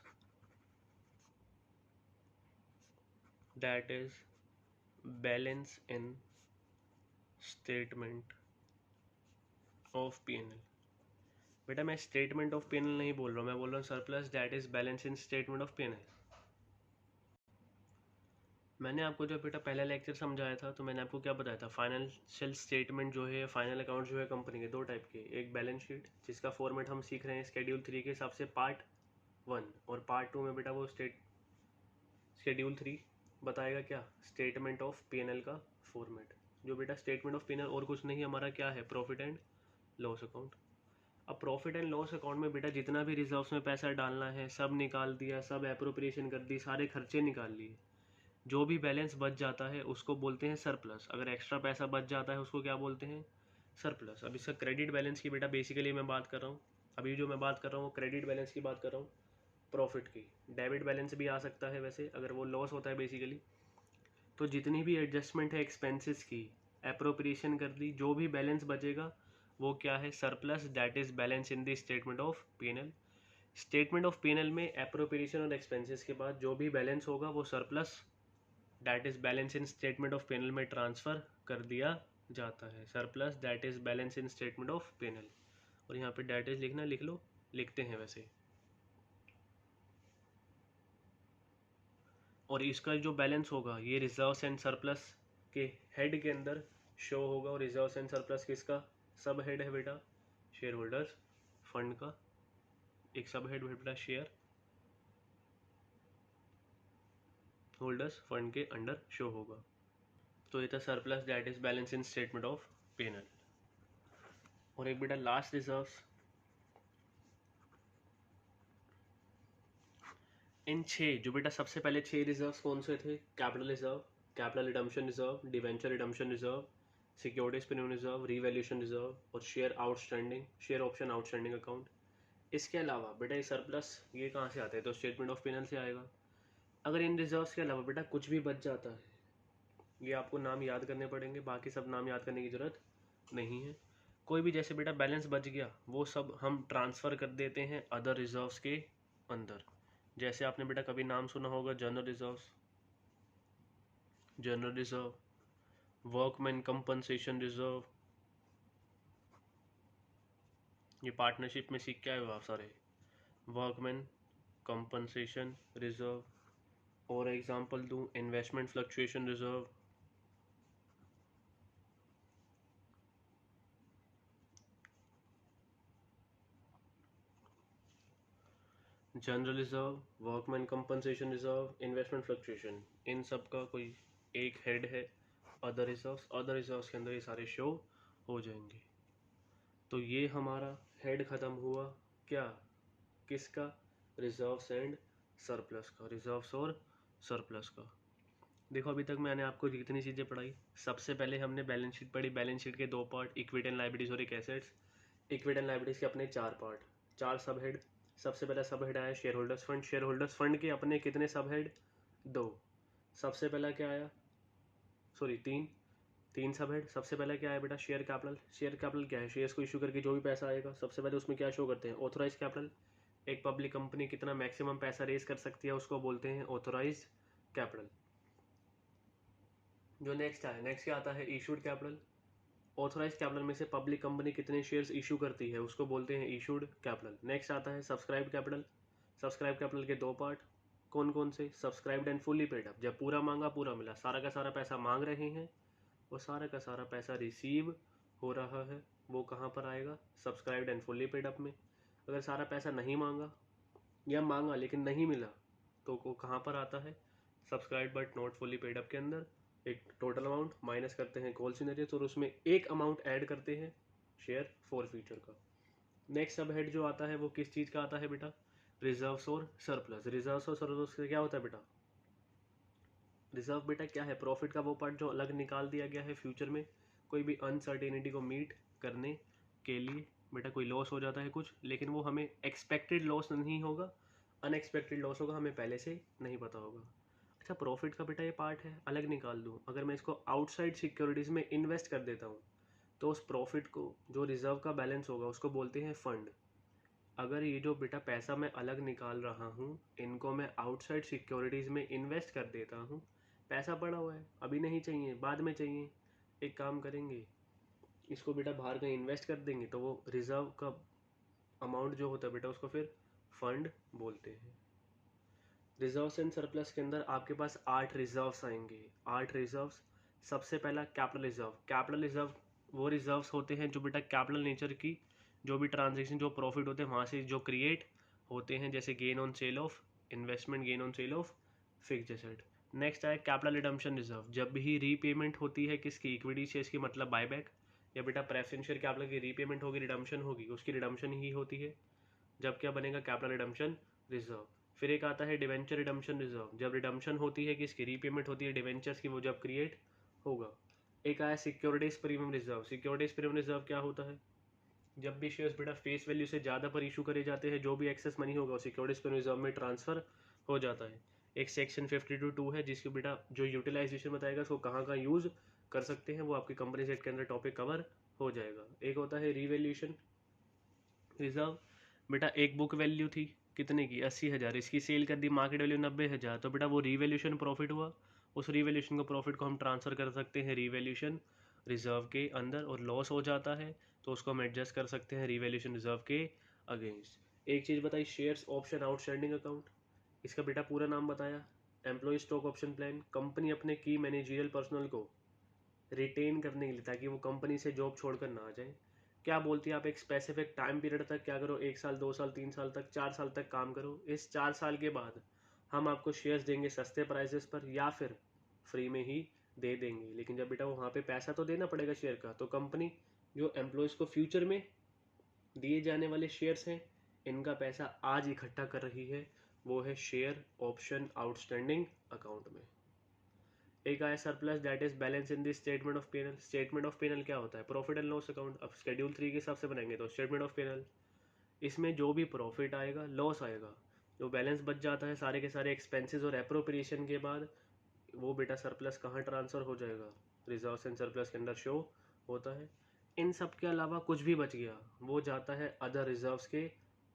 that is balance in statement of PNL. बेटा मैं स्टेटमेंट ऑफ पीएनएल नहीं बोल रहा हूँ, मैं बोल रहा हूँ surplus that is balance in statement of PNL. मैंने आपको जो बेटा पहला लेक्चर समझाया था, तो मैंने आपको क्या बताया था? फाइनेंशियल स्टेटमेंट जो है, फाइनल अकाउंट जो है कंपनी के, दो टाइप के, एक बैलेंस शीट जिसका फॉर्मेट हम सीख रहे हैं शेड्यूल 3 के हिसाब से पार्ट 1, और पार्ट 2 में बेटा वो शेड्यूल 3 बताएगा क्या? स्टेटमेंट ऑफ पीएनएल का फॉर्मेट। जो बेटा स्टेटमेंट ऑफ पीएनएल और कुछ नहीं, हमारा क्या है? Profit and loss account. अब प्रॉफिट एंड लॉस अकाउंट में बेटा जितना भी रिजर्व्स में पैसा डालना है सब निकाल दिया, सब एप्रोप्रिएशन कर दी, सारे खर्चे निकाल लिए। जो भी बैलेंस बच जाता है उसको बोलते हैं सरप्लस। अगर एक्स्ट्रा पैसा बच जाता है उसको क्या बोलते हैं? सरप्लस। अब इसका क्रेडिट बैलेंस की बेटा बेसिकली मैं बात कर रहा हूँ, अभी जो मैं बात कर रहा हूँ क्रेडिट बैलेंस की बात कर रहा हूँ, प्रॉफिट की। डेबिट बैलेंस भी आ सकता है वैसे, अगर वो लॉस होता है बेसिकली। तो जितनी भी एडजस्टमेंट है एक्सपेंसेस की, एप्रोप्रिएशन कर दी, जो भी बैलेंस बचेगा वो क्या है? Surplus, that is balance in the statement of PNL. Statement of PNL में एप्रोप्रिएशन और एक्सपेंसेस के बाद जो भी बैलेंस होगा वो surplus, that is balance in statement of PNL में ट्रांसफर कर दिया जाता है। Surplus that is balance in statement of PNL. और यहाँ पे दैट इज लिखना, लिख लो, लिखते हैं वैसे। और इसका जो बैलेंस होगा ये रिजर्व्स एंड सरप्लस के हेड के अंदर शो होगा। और रिजर्व्स एंड सरप्लस किसका सब हेड है बेटा? शेयर होल्डर्स फंड का एक सब हेड बेटा शेयर होल्डर्स फंड के अंडर शो होगा। तो ये था surplus that is balance in statement of P&L। और एक बेटा लास्ट रिजर्व्स, इन 6 जो बेटा सबसे पहले 6 रिजर्व्स कौन से थे? Capital reserve, capital redemption reserve, debenture redemption reserve, securities premium reserve, revaluation reserve और share outstanding, share option outstanding account. इसके अलावा बेटा ये सरप्लस ये कहाँ से आता है? तो स्टेटमेंट ऑफ P&L से आएगा। अगर इन रिजर्व्स के अलावा बेटा कुछ भी बच जाता है, ये आपको नाम याद करने पड़ेंगे, बाकी सब नाम याद करने की ज़रूरत नहीं है। कोई भी जैसे बेटा बैलेंस बच गया वो सब हम ट्रांसफ़र कर देते हैं अदर रिजर्व्स के अंदर। जैसे आपने बेटा कभी नाम सुना होगा general reserves, general reserve, workman compensation reserve, ये पार्टनरशिप में सीख के आए हो आप सारे। वर्कमैन कंपनसेशन रिजर्व, और एग्जांपल दूं investment fluctuation reserve, general reserve, workman compensation reserve, investment fluctuation, इन सब का कोई एक हेड है अदर रिजर्व्स। अदर रिजर्व्स के अंदर ये सारे शो हो जाएंगे। तो ये हमारा हेड ख़त्म हुआ क्या? किसका? रिजर्व्स एंड सरप्लस का, रिजर्व्स और सरप्लस का। देखो अभी तक मैंने आपको जितनी चीज़ें पढ़ाई, सबसे पहले हमने बैलेंस शीट पढ़ी। बैलेंस शीट के 2 पार्ट, इक्विटी एंड लायबिलिटीज और एक एसेट्स। इक्विटी एंड लायबिलिटीज के अपने 4 पार्ट, 4 सब हेड। सबसे पहला सब हेड आया share holders fund. Share holders fund के अपने कितने सब हेड? 2। सबसे पहला क्या आया? Sorry 3 sub head. सबसे पहला क्या आया बेटा? Share capital. शेयर कैपिटल क्या है? शेयर्स को इशू करके जो भी पैसा आएगा सबसे पहले उसमें क्या शो करते हैं? Authorise capital. एक पब्लिक कंपनी कितना मैक्सिमम पैसा रेज कर सकती है उसको बोलते हैं ऑथोराइज कैपिटल। जो नेक्स्ट आया, नेक्स्ट क्या आता है? Issued capital. ऑथोराइज कैपिटल में से पब्लिक कंपनी कितने शेयर्स इशू करती है उसको बोलते हैं इशूड कैपिटल। नेक्स्ट आता है सब्सक्राइब कैपिटल। सब्सक्राइब कैपिटल के 2 पार्ट, कौन कौन से? Subscribed and fully paid up, जब पूरा मांगा पूरा मिला, सारा का सारा पैसा मांग रहे हैं और सारा का सारा पैसा रिसीव हो रहा है, वो कहाँ पर आएगा? Subscribed and fully paid up में। अगर सारा पैसा नहीं मांगा या मांगा लेकिन नहीं मिला तो वो कहाँ पर आता है? Subscribe but not fully paid up के अंदर एक टोटल अमाउंट माइनस करते हैं कॉल सिनरियस और उसमें एक अमाउंट ऐड करते हैं शेयर फॉर फ्यूचर का। नेक्स्ट सब हेड जो आता है वो किस चीज़ का आता है बेटा? रिजर्व्स और सरप्लस। रिजर्व्स और सरप्लस का क्या होता है बेटा? रिजर्व बेटा क्या है? प्रॉफिट का वो पार्ट जो अलग निकाल दिया गया है फ्यूचर में कोई भी अनसर्टेनिटी को मीट करने के लिए। बेटा कोई लॉस हो जाता है कुछ, लेकिन वो हमें एक्सपेक्टेड लॉस नहीं होगा, अनएक्सपेक्टेड लॉस होगा, हमें पहले से नहीं पता होगा। अच्छा प्रॉफिट का बेटा ये पार्ट है, अलग निकाल दूँ, अगर मैं इसको आउटसाइड सिक्योरिटीज़ में इन्वेस्ट कर देता हूँ तो उस प्रॉफिट को जो रिजर्व का बैलेंस होगा उसको बोलते हैं फंड। अगर ये जो बेटा पैसा मैं अलग निकाल रहा हूँ इनको मैं आउटसाइड सिक्योरिटीज़ में इन्वेस्ट कर देता हूँ, पैसा पड़ा हुआ है अभी नहीं चाहिए बाद में चाहिए, एक काम करेंगे इसको बेटा बाहर कहीं इन्वेस्ट कर देंगे तो वो रिजर्व का अमाउंट जो होता है बेटा उसको फिर फंड बोलते हैं। रिजर्व्स एंड सरप्लस के अंदर आपके पास 8 रिजर्व्स आएंगे, 8 रिजर्व्स। सबसे पहला कैपिटल रिजर्व। कैपिटल रिजर्व वो रिजर्व्स होते हैं जो बेटा कैपिटल नेचर की जो भी ट्रांजेक्शन जो प्रॉफिट होते हैं वहाँ से जो क्रिएट होते हैं, जैसे gain on sale of investment, gain on sale of fixed asset. Next आया कैपिटल रिडम्पशन रिजर्व। जब भी रीपेमेंट होती है किसकी? इक्विटी शेयर्स की, मतलब बायबैक, या बेटा प्रेफरेंस शेयर कैपिटल की रीपेमेंट होगी, रिडम्पशन होगी, उसकी रिडम्पशन ही होती है, जब क्या बनेगा? Capital redemption reserve. फिर एक आता है डिवेंचर रिडम्पशन रिजर्व। जब रिडम्पशन होती है किसकी? रीपेमेंट होती है डिवेंचर्स की, वो जब क्रिएट होगा। एक आया securities premium reserve. Securities premium reserve क्या होता है? जब भी शेयर्स बेटा फेस वैल्यू से ज़्यादा पर इशू करे जाते हैं जो भी एक्सेस मनी होगा वो सिक्योरिटीज प्रीमियम रिजर्व में ट्रांसफर हो जाता है। एक सेक्शन 52(2) है जिसके बेटा जो यूटिलाइजेशन बताएगा उसको कहाँ का यूज़ कर सकते हैं वो आपकी कंपनी सेट के अंदर टॉपिक कवर हो जाएगा। एक होता है रीवैल्यूएशन रिजर्व। बेटा एक बुक वैल्यू थी कितने की? 80,000, इसकी सेल कर दी मार्केट वैल्यू 90,000, तो बेटा वो रीवैल्यूएशन प्रॉफिट हुआ, उस रीवैल्यूएशन को प्रॉफिट को हम ट्रांसफ़र कर सकते हैं रीवैल्यूएशन रिजर्व के अंदर, और लॉस हो जाता है तो उसको हम एडजस्ट कर सकते हैं रीवैल्यूएशन रिजर्व के अगेंस्ट। एक चीज़ बताई, शेयर्स ऑप्शन आउटस्टैंडिंग अकाउंट, इसका बेटा पूरा नाम बताया, employee stock option plan. Company अपने की मैनेजरियल पर्सनल को रिटेन करने के लिए ताकि वो कंपनी से जॉब छोड़कर ना आ जाए। क्या बोलती है? आप एक स्पेसिफिक टाइम पीरियड तक क्या करो? 1 साल, 2 साल, 3 साल तक, 4 साल तक काम करो। इस 4 साल के बाद हम आपको शेयर्स देंगे सस्ते प्राइजेस पर या फिर फ्री में ही दे देंगे, लेकिन जब बेटा वहाँ पे पैसा तो देना पड़ेगा शेयर का, तो कंपनी जो एम्प्लॉयज़ को फ्यूचर में दिए जाने वाले शेयर्स हैं इनका पैसा आज इकट्ठा कर रही है, वो है शेयर ऑप्शन आउटस्टैंडिंग अकाउंट में। एक आया surplus that is balance in the statement of PNL. Statement of PNL क्या होता है? Profit and loss account. अब शेड्यूल 3 के हिसाब से बनाएंगे तो स्टेटमेंट ऑफ पेनल, इसमें जो भी प्रॉफिट आएगा लॉस आएगा, जो बैलेंस बच जाता है सारे के सारे एक्सपेंसेस और एप्रोप्रिएशन के बाद, वो बेटा सरप्लस कहाँ ट्रांसफ़र हो जाएगा? रिजर्व्स एंड सरप्लस के अंदर शो होता है। इन सब के अलावा कुछ भी बच गया वो जाता है अदर रिजर्व्स के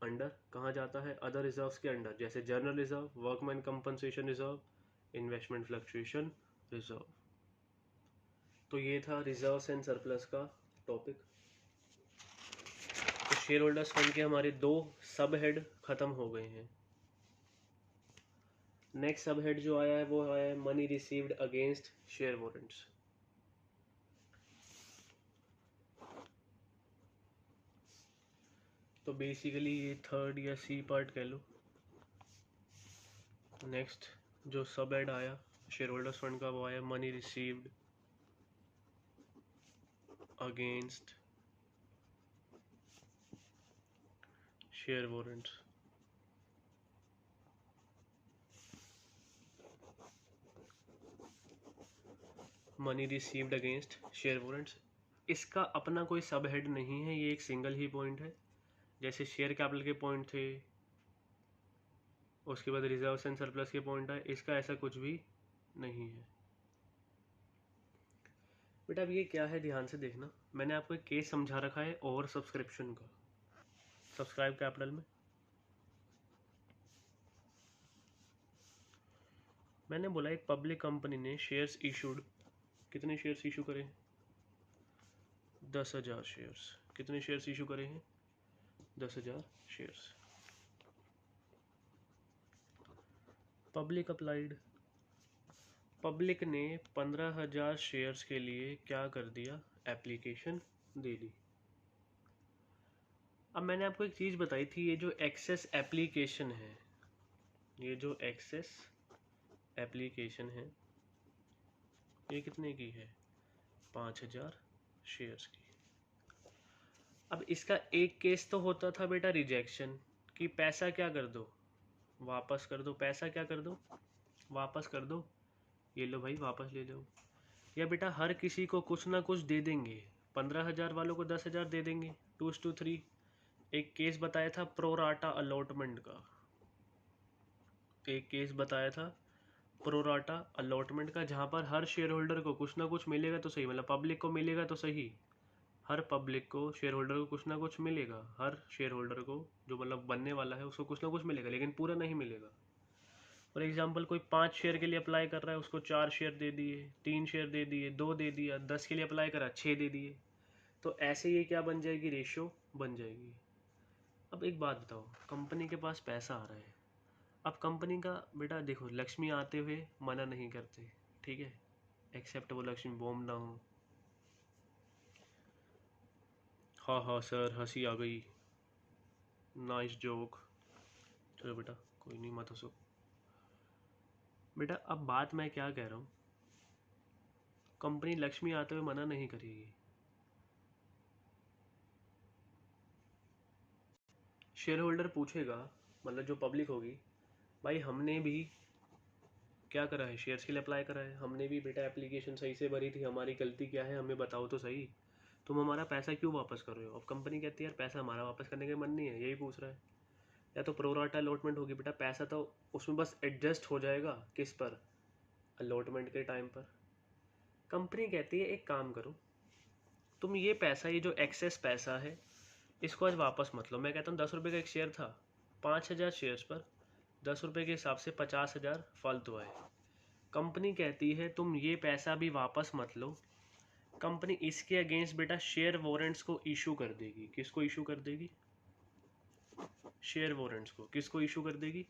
अंडर। कहाँ जाता है? अदर रिजर्व्स के अंडर, जैसे general reserve, workman compensation reserve, investment fluctuation reserve. तो ये था रिजर्व्स एंड सरप्लस का टॉपिक। तो शेयर होल्डर्स फंड के हमारे 2 सब हेड खत्म हो गए हैं। नेक्स्ट सब हेड जो आया है वो आया है money received against share warrants. तो बेसिकली ये थर्ड या सी पार्ट कह लो। नेक्स्ट जो सब हेड आया शेयर होल्डर्स फंड का वो आया money received against share warrants. Money received against share warrants, इसका अपना कोई सब हेड नहीं है, ये एक सिंगल ही पॉइंट है। जैसे शेयर कैपिटल के पॉइंट थे, उसके बाद रिजर्व्स एंड सरप्लस के पॉइंट है, इसका ऐसा कुछ भी नहीं है। बेटा अब ये क्या है ध्यान से देखना, मैंने आपको एक केस समझा रखा है ओवर सब्सक्रिप्शन का सब्सक्राइब कैपिटल में। मैंने बोला एक पब्लिक कंपनी ने शेयर्स इशूड, कितने शेयर्स इशू करे हैं? 10,000 शेयर्स। कितने शेयर्स इशू करे हैं? 10,000 शेयर्स। पब्लिक अप्लाइड, पब्लिक ने 15,000 शेयर्स के लिए क्या कर दिया? एप्लीकेशन दे दी। अब मैंने आपको एक चीज़ बताई थी, ये जो एक्सेस एप्लीकेशन है, ये जो एक्सेस एप्लीकेशन है ये कितने की है? 5,000 शेयर्स की। अब इसका एक केस तो होता था बेटा रिजेक्शन, कि पैसा क्या कर दो? वापस कर दो। पैसा क्या कर दो? वापस कर दो, ये लो भाई वापस ले लो। या बेटा हर किसी को कुछ ना कुछ दे देंगे, 15,000 वालों को 10,000 दे देंगे, 2:3। एक केस बताया था प्रोराटा अलॉटमेंट का, एक केस बताया था प्रोराटा अलॉटमेंट का, जहाँ पर हर शेयर होल्डर को कुछ ना कुछ मिलेगा तो सही, मतलब पब्लिक को मिलेगा तो सही, हर पब्लिक को शेयर होल्डर को कुछ ना कुछ मिलेगा, हर शेयर होल्डर को जो मतलब बनने वाला है उसको कुछ ना कुछ मिलेगा, लेकिन पूरा नहीं मिलेगा। फॉर एग्जाम्पल कोई 5 शेयर के लिए अप्लाई कर रहा है, उसको 4 शेयर दे दिए, 3 शेयर दे दिए, 2 दे दिया, 10 के लिए अप्लाई करा 6 दे दिए, तो ऐसे ये क्या बन जाएगी? रेशियो बन जाएगी। अब एक बात बताओ, कंपनी के पास पैसा आ रहा है, अब कंपनी का बेटा देखो लक्ष्मी आते हुए मना नहीं करते, ठीक है, एक्सेप्ट वो लक्ष्मी बॉम्ब ना हो। हाँ हाँ सर हंसी आ गई, नाइस जोक। चलो बेटा कोई नहीं, मत हंसो बेटा। अब बात मैं क्या कह रहा हूँ, कंपनी लक्ष्मी आते हुए मना नहीं करेगी। शेयर होल्डर पूछेगा, मतलब जो पब्लिक होगी, भाई हमने भी क्या करा है? शेयर्स के लिए अप्लाई करा है, हमने भी बेटा एप्लीकेशन सही से भरी थी, हमारी गलती क्या है हमें बताओ तो सही, तुम हमारा पैसा क्यों वापस कर रहे हो? अब कंपनी कहती है यार पैसा हमारा वापस करने का मन नहीं है, यही पूछ रहा है। या तो प्रोराटा अलॉटमेंट होगी बेटा, पैसा तो उसमें बस एडजस्ट हो जाएगा, किस पर? अलॉटमेंट के टाइम पर। कंपनी कहती है एक काम करो, तुम ये पैसा, ये जो एक्सेस पैसा है इसको आज वापस मत लो। मैं कहता हूँ 10 रुपये का एक शेयर था, 5,000 शेयर्स पर 10 रुपये के हिसाब से 50,000 फालतू आए। कंपनी कहती है तुम ये पैसा भी वापस मत लो, कंपनी इसके अगेंस्ट बेटा शेयर वारंट्स को इशू कर देगी। किसको इशू कर देगी? शेयर वारंट्स को। किसको इशू कर देगी?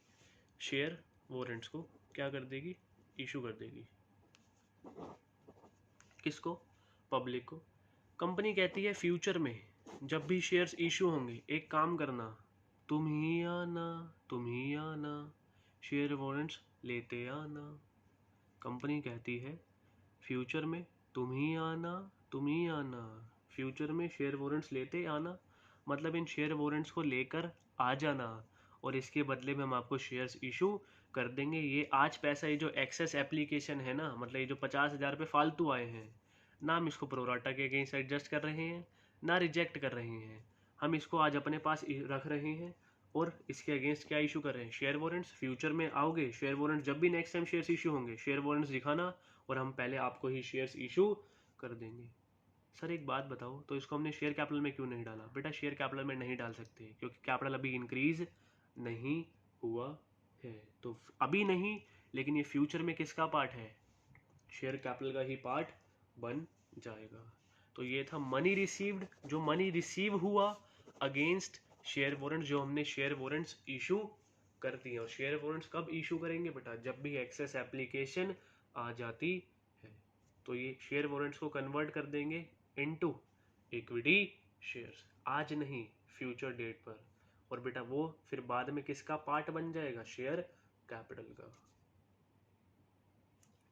शेयर वारंट्स को क्या कर देगी? इशू कर देगी। किसको? पब्लिक को। कंपनी कहती है फ्यूचर में जब भी शेयर्स इशू होंगे एक काम करना, तुम ही आना, तुम ही आना, शेयर वारंट्स लेते आना। कंपनी कहती है फ्यूचर में तुम ही आना, फ्यूचर में शेयर वारंट्स लेते आना, मतलब इन शेयर वारंट्स को लेकर आ जाना और इसके बदले में हम आपको शेयर्स इशू कर देंगे। ये आज पैसा, ये जो एक्सेस एप्लीकेशन है ना, मतलब ये जो 50,000 रुपये फालतू आए हैं ना, हम इसको प्रोराटा के अगेंस्ट एडजस्ट कर रहे हैं ना रिजेक्ट कर रहे हैं, हम इसको आज अपने पास रख रहे हैं और इसके अगेंस्ट क्या इशू कर रहे हैं, शेयर वारंट्स। फ्यूचर में आओगे शेयर वारंट्स, जब भी नेक्स्ट टाइम शेयर्स इशू होंगे शेयर वारंट्स दिखाना और हम पहले आपको ही शेयर्स इशू कर देंगे। सर एक बात बताओ, तो इसको हमने शेयर कैपिटल में क्यों नहीं डाला? बेटा शेयर कैपिटल में नहीं डाल सकते क्योंकि कैपिटल अभी इंक्रीज नहीं हुआ है, तो अभी नहीं, लेकिन ये फ्यूचर में किसका पार्ट है, शेयर कैपिटल का ही पार्ट बन जाएगा। तो ये था मनी रिसीव्ड, जो मनी रिसीव हुआ अगेंस्ट शेयर वारंट, जो हमने शेयर वारंट्स इशू कर दिए। और शेयर वारंट्स कब इशू करेंगे बेटा, जब भी एक्सेस एप्लीकेशन आ जाती है, तो ये शेयर वारंट्स को कन्वर्ट कर देंगे इनटू इक्विटी शेयर्स, आज नहीं फ्यूचर डेट पर। और बेटा वो फिर बाद में किसका पार्ट बन जाएगा, शेयर कैपिटल का।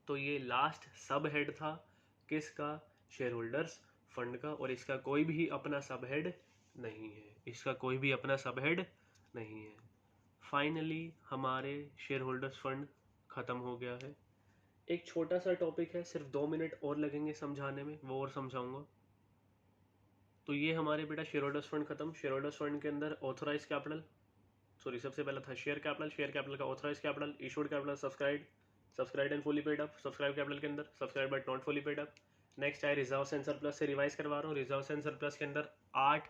तो ये लास्ट सब हेड था किसका, शेयर होल्डर्स फंड का, और इसका कोई भी अपना सब हेड नहीं है, इसका कोई भी अपना सब हेड नहीं है। फाइनली हमारे शेयर होल्डर्स फंड खत्म हो गया है। एक छोटा सा टॉपिक है, सिर्फ 2 मिनट और लगेंगे समझाने में, वो और समझाऊंगा। तो ये हमारे बेटा शेयर होल्डर्स फंड खत्म। शेयर होल्डर्स फंड के अंदर ऑथोराइज कैपिटल, सॉरी सबसे पहला था शेयर कैपिटल, शेयर कैपिटल का authorise capital, issued capital, subscribe and fully paid up, subscribe capital के अंदर subscribe but not fully paid up. Next आए रिजर्व एंड सरप्लस, से रिवाइज करवा रहा हूँ। रिजर्व एंड सरप्लस के अंदर 8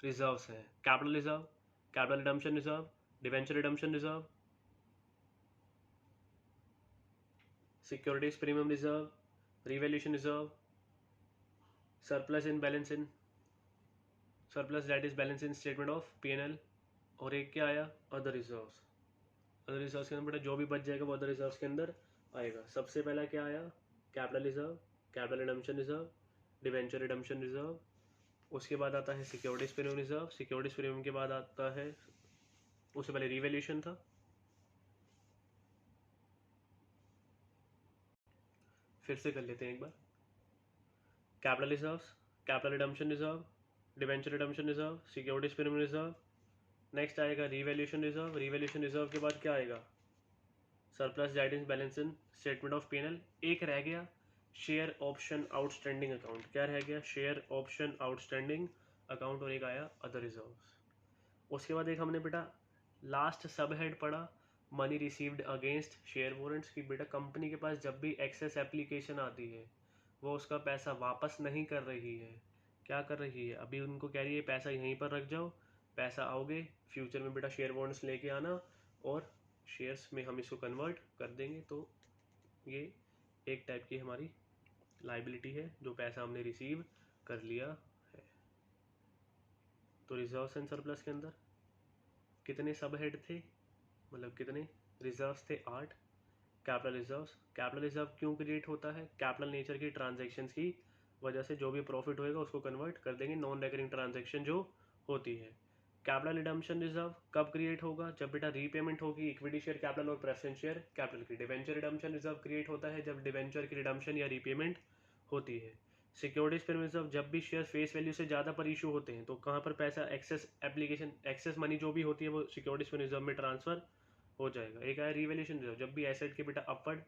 रिजर्व्स हैं, capital reserve, capital redemption reserve, debenture redemption reserve, securities premium reserve, revaluation reserve, surplus in balance in, surplus that is balance in statement of P&L, और एक क्या आया, अदर रिजर्व्स। अदर रिजर्व्स के अंदर बेटा जो भी बच जाएगा वो अदर रिजर्व्स के अंदर आएगा। सबसे पहला क्या आया, capital reserve, capital redemption reserve, debenture redemption reserve, उसके बाद आता है securities premium reserve, securities premium के बाद आता है, उससे पहले रिवैल्यूएशन था, फिर से कर लेते हैं एक बार। Capital reserves, capital redemption reserve, debenture redemption reserve, securities premium reserve, next आएगा रिवैल्यूएशन रिजर्व, रिवैल्यूएशन रिजर्व के बाद क्या आएगा, surplus that balance in statement of P&L। एक रह गया शेयर ऑप्शन आउटस्टैंडिंग अकाउंट, क्या रह गया, शेयर ऑप्शन आउटस्टैंडिंग अकाउंट, और एक आया अदर रिजर्व्स। उसके बाद एक हमने बेटा लास्ट सब हेड पढ़ा, money received against share warrants, की बेटा कंपनी के पास जब भी एक्सेस एप्लीकेशन आती है वो उसका पैसा वापस नहीं कर रही है, क्या कर रही है, अभी उनको कह रही है पैसा यहीं पर रख जाओ, पैसा आओगे फ्यूचर में बेटा शेयर वारंट्स लेके आना और शेयर्स में हम इसको कन्वर्ट कर देंगे। तो ये एक टाइप की हमारी लाइबिलिटी है, जो पैसा हमने रिसीव कर लिया है। तो रिजर्व्स एंड सरप्लस के अंदर कितने सब हेड थे, मतलब कितने रिजर्व्स थे, 8। कैपिटल रिजर्व्स, कैपिटल रिजर्व क्यों क्रिएट होता है, कैपिटल नेचर की ट्रांजैक्शंस की वजह से जो भी प्रॉफिट होएगा उसको कन्वर्ट कर देंगे, नॉन रेकरिंग ट्रांजैक्शन जो होती है। कैपिटल रिडम्पशन रिजर्व कब क्रिएट होगा, जब बेटा रीपेमेंट होगी इक्विटी शेयर कैपिटल और प्रेफरेंस शेयर कैपिटल की। डिवेंचर रिडम्पशन रिजर्व क्रिएट होता है जब डिवेंचर की रिडम्पशन या रीपेमेंट होती है। सिक्योरिटीज प्रीमियम रिजर्व जब भी शेयर फेस वैल्यू से ज़्यादा पर इशू होते हैं, तो कहाँ पर पैसा एक्सेस एप्लीकेशन, एक्सेस मनी जो भी होती है वो सिक्योरिटीज प्रीमियम रिजर्व में ट्रांसफर हो जाएगा। एक आया रिवैल्यूएशन रिजर्व, जब भी एसेट के बेटा अपवर्ड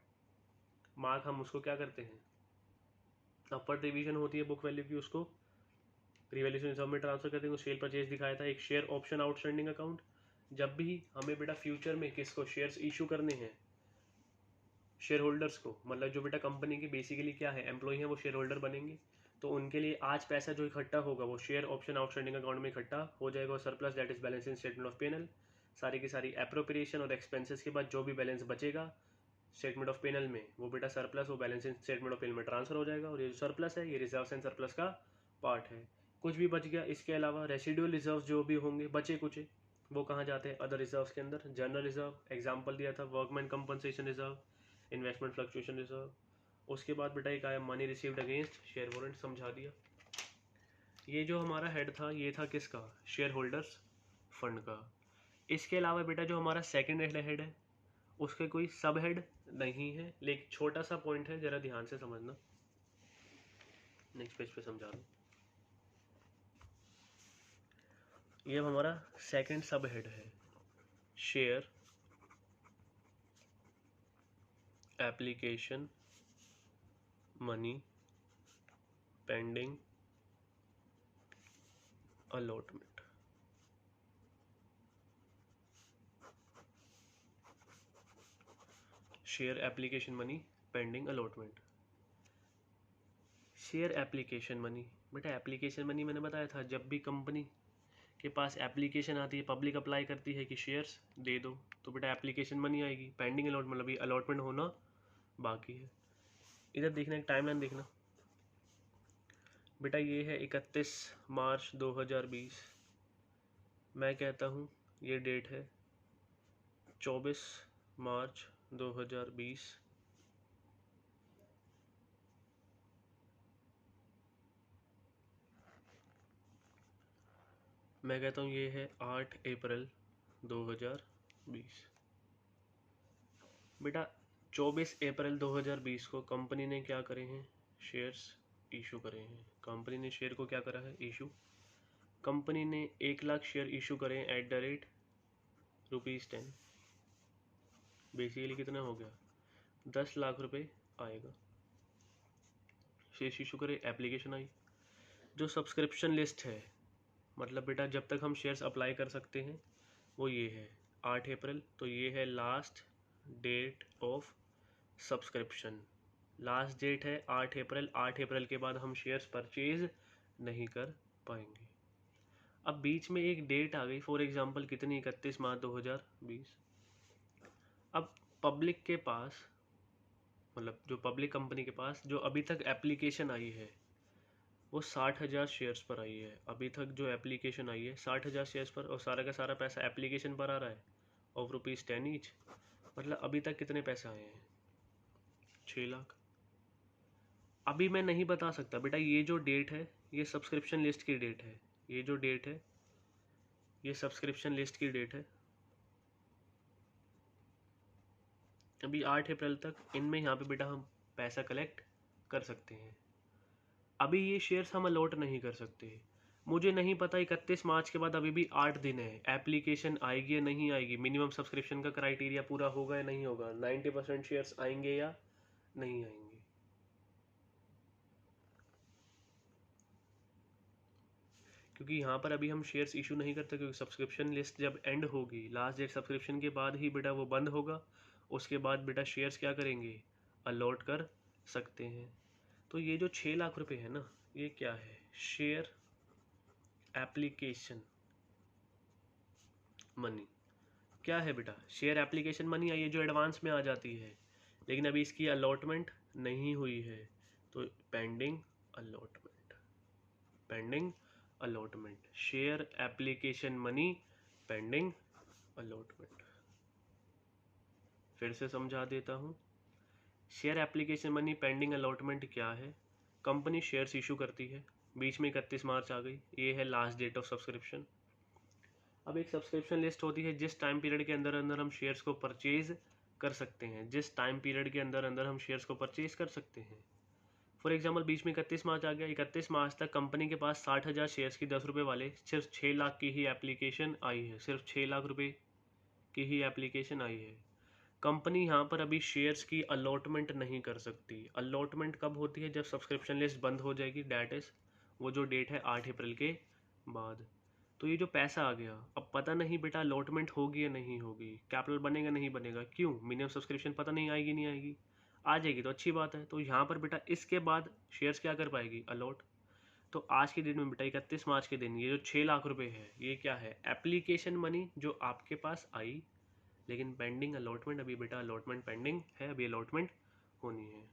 मार्क, हम उसको क्या करते हैं, अपवर्ड रिवीजन होती है बुक वैल्यू की, उसको रिवैल्यूएशन रिजर्व में ट्रांसफर करते हैं। सेल परचेज दिखाया था। एक शेयर ऑप्शन आउटस्टैंडिंग अकाउंट, जब भी हमें बेटा फ्यूचर में किसको शेयर्स इशू करने हैं, शेयर होल्डर्स को, मतलब जो बेटा कंपनी की बेसिकली क्या है, एम्प्लॉय है, वो शेयर होल्डर बनेंगे, तो उनके लिए आज पैसा जो इकट्ठा होगा वो शेयर ऑप्शन आउटस्टैंडिंग अकाउंट में इकट्ठा हो जाएगा, और surplus that is balance in statement of P&L। सारी की सारी एप्रोप्रिएशन और एक्सपेंसेस के बाद जो भी बैलेंस बचेगा स्टेटमेंट ऑफ P&L में, वो बेटा सरप्लस, वो balance in statement of P&L में ट्रांसफर हो जाएगा। और ये जो सरप्लस है ये रिजर्व एंड सरप्लस का पार्ट है। कुछ भी बच गया इसके अलावा रेसिडुअल रिजर्व जो भी होंगे बचे कुछ, वो कहाँ जाते हैं, अदर रिजर्व्स के अंदर। जनरल रिजर्व एग्जांपल दिया था, workman compensation reserve, investment fluctuation reserve. उसके बाद बेटा एक आया money received against share warrant, समझा दिया। ये जो हमारा हेड था ये था किसका, शेयर होल्डर्स फंड का। इसके अलावा बेटा जो हमारा सेकंड हेड है उसके कोई सब हेड नहीं है, लेकिन छोटा सा पॉइंट है, जरा ध्यान से समझना। नेक्स्ट पेज पे समझा दूँ। ये अब हमारा सेकंड सब हेड है, share application money pending allotment. Share application money pending allotment. Share application money, बेटा एप्लीकेशन मनी मैंने बताया था, जब भी कंपनी के पास एप्लीकेशन आती है, पब्लिक अप्लाई करती है कि शेयर्स दे दो, तो बेटा एप्लीकेशन मनी आएगी। पेंडिंग अलॉट मतलब ये अलॉटमेंट होना बाकी है। इधर देखना, एक टाइमलाइन देखना बेटा, ये है 31 मार्च 2020। मैं कहता हूँ ये डेट है 24 मार्च 2020। मैं कहता हूँ ये है 8 अप्रैल 2020। बेटा 24 अप्रैल 2020 को कंपनी ने क्या करे हैं, शेयर्स इशू करे हैं। कंपनी ने शेयर को क्या करा है, इशू। कंपनी ने 1 लाख शेयर इशू करे हैं एट द रेट ₹10। बेसिकली कितना हो गया, 10 लाख रुपए आएगा। शेयर इशू करे, एप्लीकेशन आई। जो सब्सक्रिप्शन लिस्ट है, मतलब बेटा जब तक हम शेयर्स अप्लाई कर सकते हैं वो ये है 8 अप्रैल, तो ये है last date of subscription. Last date है 8 अप्रैल। 8 अप्रैल के बाद हम शेयर्स परचेज नहीं कर पाएंगे। अब बीच में एक डेट आ गई, फॉर एग्जांपल कितनी, 31 मार्च 2020। अब पब्लिक के पास, मतलब जो पब्लिक कंपनी के पास जो अभी तक एप्लीकेशन आई है वो 60,000 शेयर्स पर आई है। अभी तक जो एप्लीकेशन आई है 60,000 शेयर्स पर, और सारा का सारा पैसा एप्लीकेशन पर आ रहा है ऑफ ₹10 ईच। मतलब अभी तक कितने पैसे आए हैं, 6 लाख। अभी मैं नहीं बता सकता बेटा, ये जो डेट है ये सब्सक्रिप्शन लिस्ट की डेट है। ये जो डेट है ये सब्सक्रिप्शन लिस्ट की डेट है। अभी 8 अप्रैल तक इनमें यहाँ पे बेटा हम पैसा कलेक्ट कर सकते हैं। अभी ये शेयर्स हम अलॉट नहीं कर सकते। मुझे नहीं पता 31 मार्च के बाद अभी भी 8 दिन है, एप्लीकेशन आएगी या नहीं आएगी, मिनिमम सब्सक्रिप्शन का क्राइटेरिया पूरा होगा या नहीं होगा, 90% शेयर्स आएंगे या नहीं आएंगे। क्योंकि यहाँ पर अभी हम शेयर्स इशू नहीं करते, क्योंकि सब्सक्रिप्शन लिस्ट जब एंड होगी, लास्ट डेट सब्सक्रिप्शन के बाद ही बेटा वो बंद होगा। उसके बाद बेटा शेयर्स क्या करेंगे, अलॉट कर सकते हैं। तो ये जो 6 लाख रुपए है ना, ये क्या है, शेयर एप्लीकेशन मनी। क्या है बेटा, शेयर एप्लीकेशन मनी है, ये जो एडवांस में आ जाती है, लेकिन अभी इसकी अलॉटमेंट नहीं हुई है, तो pending allotment. Pending allotment, share application money pending allotment. फिर से समझा देता हूँ, share application money pending allotment क्या है। कंपनी शेयर्स इशू करती है, बीच में 31 मार्च आ गई, ये है लास्ट डेट ऑफ सब्सक्रिप्शन। अब एक सब्सक्रिप्शन लिस्ट होती है, जिस टाइम पीरियड के अंदर अंदर हम शेयर्स को परचेज कर सकते हैं, जिस टाइम पीरियड के अंदर अंदर हम शेयर्स को परचेज कर सकते हैं। फॉर एग्जाम्पल बीच में 31 मार्च आ गया, 31 मार्च तक कंपनी के पास 60,000 शेयर्स की 10 रुपये वाले सिर्फ 6 लाख की ही एप्लीकेशन आई है, सिर्फ 6 लाख रुपए की ही एप्लीकेशन आई है। कंपनी यहाँ पर अभी शेयर्स की अलॉटमेंट नहीं कर सकती। अलॉटमेंट कब होती है, जब सब्सक्रिप्शन लिस्ट बंद हो जाएगी, डैट इज वो जो डेट है 8 अप्रैल के बाद। तो ये जो पैसा आ गया, अब पता नहीं बेटा अलॉटमेंट होगी या नहीं होगी, कैपिटल बनेगा नहीं बनेगा, क्यों, मिनिमम सब्सक्रिप्शन पता नहीं आएगी नहीं आएगी, आ जाएगी तो अच्छी बात है। तो यहाँ पर बेटा इसके बाद शेयर्स क्या कर पाएगी, अलॉट। तो आज की डेट में बेटा 31 मार्च के दिन ये जो 6 लाख रुपए है, ये क्या है, एप्लीकेशन मनी जो आपके पास आई, लेकिन पेंडिंग अलॉटमेंट। अभी बेटा अलॉटमेंट पेंडिंग है, अभी अलॉटमेंट होनी है।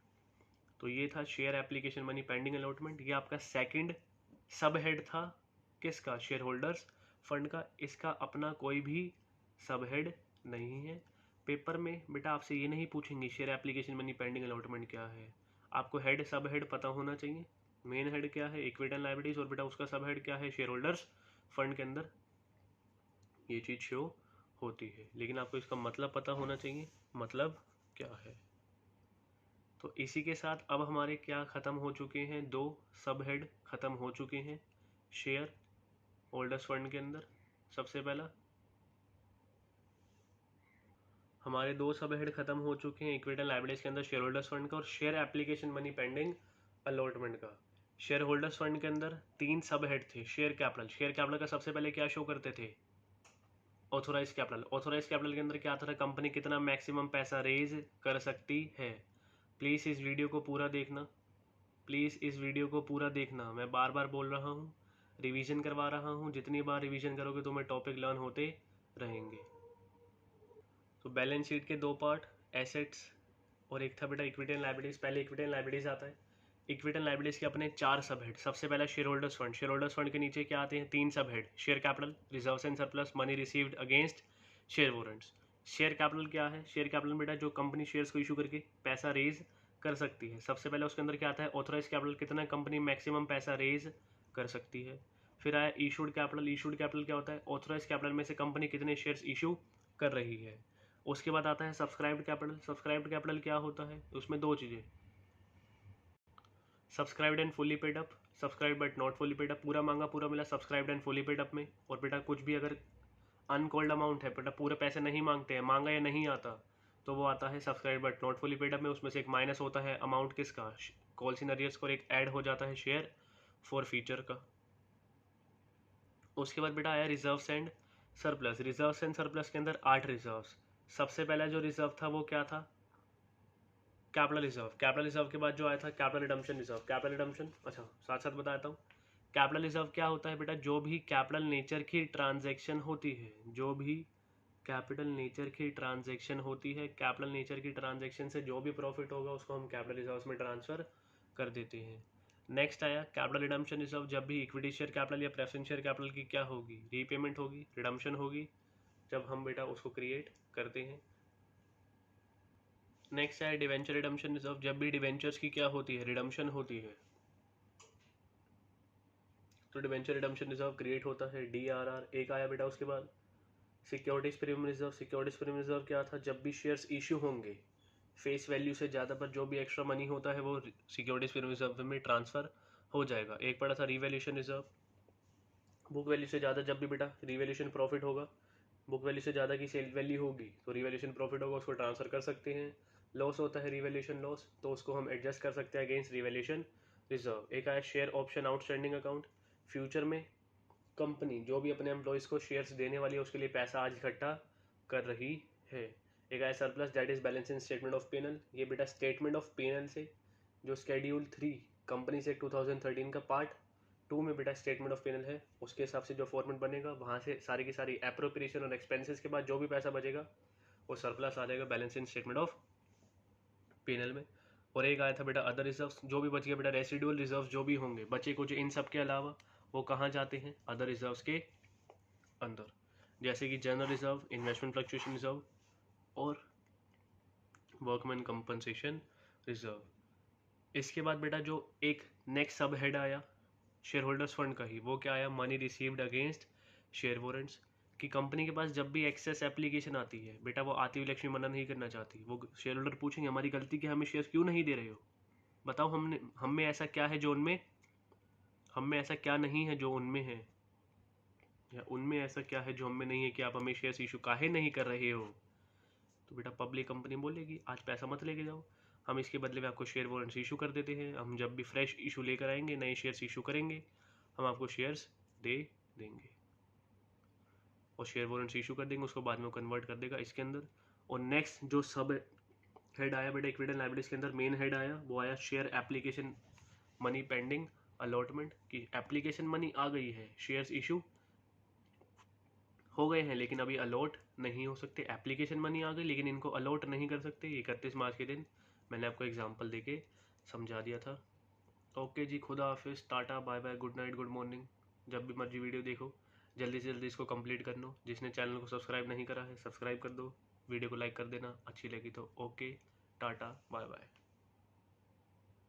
तो ये था share application money pending allotment. ये आपका सेकंड सब हेड था, किसका, शेयर होल्डर्स फंड का। इसका अपना कोई भी सब हेड नहीं है। पेपर में बेटा आपसे ये नहीं पूछेंगे share application money pending allotment क्या है, आपको हेड सब हेड पता होना चाहिए। मेन हेड क्या है, इक्विटी एंड लायबिलिटीज, और बेटा उसका सब हेड क्या है, शेयर होल्डर्स फंड के अंदर ये चीज़ शो होती है। लेकिन आपको इसका मतलब पता होना चाहिए, मतलब क्या है। तो इसी के साथ अब हमारे क्या ख़त्म हो चुके हैं, 2 सब हेड ख़त्म हो चुके हैं शेयर होल्डर्स फंड के अंदर। सबसे पहला हमारे 2 सब हेड खत्म हो चुके हैं इक्विटी एंड लायबिलिटीज के अंदर, शेयर होल्डर्स फंड का और share application money pending allotment का। शेयर होल्डर्स फंड के अंदर 3 सब हेड थे। शेयर कैपिटल का सबसे पहले क्या शो करते थे, ऑथोराइज कैपिटल। ऑथोराइज कैपिटल के अंदर क्या आता था, कंपनी कितना मैक्सिमम पैसा रेज कर सकती है। प्लीज़ इस वीडियो को पूरा देखना, प्लीज़ इस वीडियो को पूरा देखना। मैं बार बार बोल रहा हूँ, रिवीजन करवा रहा हूँ, जितनी बार रिवीजन करोगे तुम्हें टॉपिक लर्न होते रहेंगे। तो बैलेंस शीट के 2 पार्ट, एसेट्स और एक था बेटा इक्विटी एंड लायबिलिटीज। पहले इक्विटी एंड लायबिलिटीज आता है। इक्विटी एंड लायबिलिटीज के अपने 4 सब हेड। सबसे पहला share holders fund. Share holders fund के नीचे क्या आते हैं, 3 sub head, share capital, reserves and surplus, money received against share warrants. Share capital क्या है, शेयर कैपिटल बेटा जो कंपनी शेयर्स को इशू करके पैसा रेज कर सकती है। सबसे पहले उसके अंदर क्या आता है, ऑथोराइज कैपिटल, कितना कंपनी मैक्सिमम पैसा रेज कर सकती है। फिर आया इशूड कैपिटल। इशूड कैपिटल क्या होता है, ऑथोराइज कैपिटल में से कंपनी कितने शेयर्स इशू कर रही है। उसके बाद आता है सब्सक्राइब्ड कैपिटल। सब्सक्राइब्ड कैपिटल क्या होता है, उसमें 2 चीज़ें, subscribed and fully paid up, subscribe but not fully paid up, पूरा मांगा पूरा मिला, subscribed and fully paid up में। और बेटा कुछ भी अगर अनकॉल्ड अमाउंट है, बेटा पूरे पैसे नहीं मांगते हैं, मांगा या नहीं आता, तो वो आता है subscribe but not fully paid up में। उसमें से एक माइनस होता है अमाउंट किसका, कॉल्स इन अरियर्स को, एक ऐड हो जाता है शेयर फॉर फ्यूचर का। उसके बाद बेटा आया reserves and surplus. Reserves and surplus के अंदर 8 रिजर्व्स। सबसे पहला जो रिजर्व था वो क्या था, कैपिटल रिजर्व। कैपिटल रिजर्व के बाद जो आया था capital redemption reserve. Capital redemption, अच्छा साथ साथ बताता हूँ। कैपिटल रिजर्व क्या होता है बेटा, जो भी कैपिटल नेचर की ट्रांजैक्शन होती है, जो भी कैपिटल नेचर की ट्रांजैक्शन होती है, कैपिटल नेचर की ट्रांजैक्शन से जो भी प्रॉफिट होगा उसको हम कैपिटल रिजर्व्स में ट्रांसफर कर देते हैं। नेक्स्ट आया कैपिटल रिडम्पशन रिजर्व। जब भी इक्विटी शेयर कैपिटल या प्रेफरेंस शेयर कैपिटल की क्या होगी, रीपेमेंट होगी, रिडम्पशन होगी, जब हम बेटा उसको क्रिएट करते हैं। नेक्स्ट है डिवेंचर रिडम्पशन रिजर्व। जब भी डिवेंचर्स की क्या होती है, रिडम्पशन होती है, तो डिवेंचर रिडम्पशन रिजर्व क्रिएट होता है, DRR। एक आया बेटा उसके बाद securities premium reserve. Securities premium reserve क्या था, जब भी शेयर्स इशू होंगे फेस वैल्यू से ज़्यादा पर जो भी एक्स्ट्रा मनी होता है वो सिक्योरिटीज प्रीमियम रिजर्व में ट्रांसफर हो जाएगा। एक पड़ा था रिवैल्यूएशन रिजर्व। बुक वैल्यू से ज़्यादा जब भी बेटा रिवैल्यूएशन प्रॉफिट होगा, बुक वैल्यू से ज़्यादा की सेल वैल्यू होगी तो रिवैल्यूएशन प्रॉफिट होगा, उसको ट्रांसफर कर सकते हैं। लॉस होता है रिवैल्यूएशन लॉस, तो उसको हम एडजस्ट कर सकते हैं अगेंस्ट रिवैल्यूएशन रिजर्व। एक आया share option outstanding account. Future में कंपनी जो भी अपने एम्प्लॉयज़ को शेयर्स देने वाली है उसके लिए पैसा आज इकट्ठा कर रही है। एक आया surplus, that is balance in statement of P&L। ये बेटा स्टेटमेंट ऑफ P&L से जो शेड्यूल 3 कंपनी से 2013 का पार्ट 2 में बेटा स्टेटमेंट ऑफ P&L है, उसके हिसाब से जो फॉर्मेट बनेगा वहाँ से सारी की सारी एप्रोप्रिएशन और एक्सपेंसेस के बाद जो भी पैसा बचेगा वो सरप्लस आ जाएगा balance in statement of P&L में। और एक आया था बेटा अदर रिजर्व्स। जो भी बच गया बेटा रेसिडुअल रिजर्व्स जो भी होंगे बचे कुछ इन सब के अलावा वो कहाँ जाते हैं, अदर रिजर्व्स के अंदर, जैसे कि general reserve, investment fluctuation reserve और वर्कमैन कंपनसेशन रिजर्व। इसके बाद बेटा जो एक नेक्स्ट सब हेड आया शेयर होल्डर्स फंड का ही, वो क्या आया, money received against share warrants. कि कंपनी के पास जब भी एक्सेस एप्लीकेशन आती है बेटा, वो आती हुई लक्ष्मी मना नहीं करना चाहती, वो शेयर होल्डर पूछेंगे हमारी गलती क्या, हमें शेयर क्यों नहीं दे रहे हो, बताओ हमने हम में ऐसा क्या है जो उनमें, हम में ऐसा क्या नहीं है जो उनमें है, या उनमें ऐसा क्या है जो हम में नहीं है कि आप हमें शेयर्स इशू काहे नहीं कर रहे हो। तो बेटा पब्लिक कंपनी बोलेगी आज पैसा मत लेके जाओ, हम इसके बदले में आपको शेयर वारंट्स इशू कर देते हैं, हम जब भी फ्रेश इशू लेकर आएंगे, नए शेयर्स इशू करेंगे, हम आपको शेयर्स दे देंगे और शेयर वारंट्स इशू कर देंगे, उसको बाद में कन्वर्ट कर देगा इसके अंदर। और नेक्स्ट जो सब हेड आया बेटा इक्विटी एंड लायबिलिटीज के अंदर, मेन हेड आया वो आया share application money pending allotment. की एप्लीकेशन मनी आ गई है, शेयर्स इशू हो गए हैं लेकिन अभी अलॉट नहीं हो सकते। एप्लीकेशन मनी आ गई लेकिन इनको अलॉट नहीं कर सकते। 31 मार्च के दिन मैंने आपको एग्जांपल देके समझा दिया था। ओके जी, खुदा हाफिज़, tata, bye bye, good night, good morning. जब भी मर्जी वीडियो देखो जल्दी से जल्दी इसको कंप्लीट कर लो। जिसने चैनल को सब्सक्राइब नहीं करा है सब्सक्राइब कर दो, वीडियो को लाइक कर देना अच्छी लगी तो। Okay, tata, bye bye.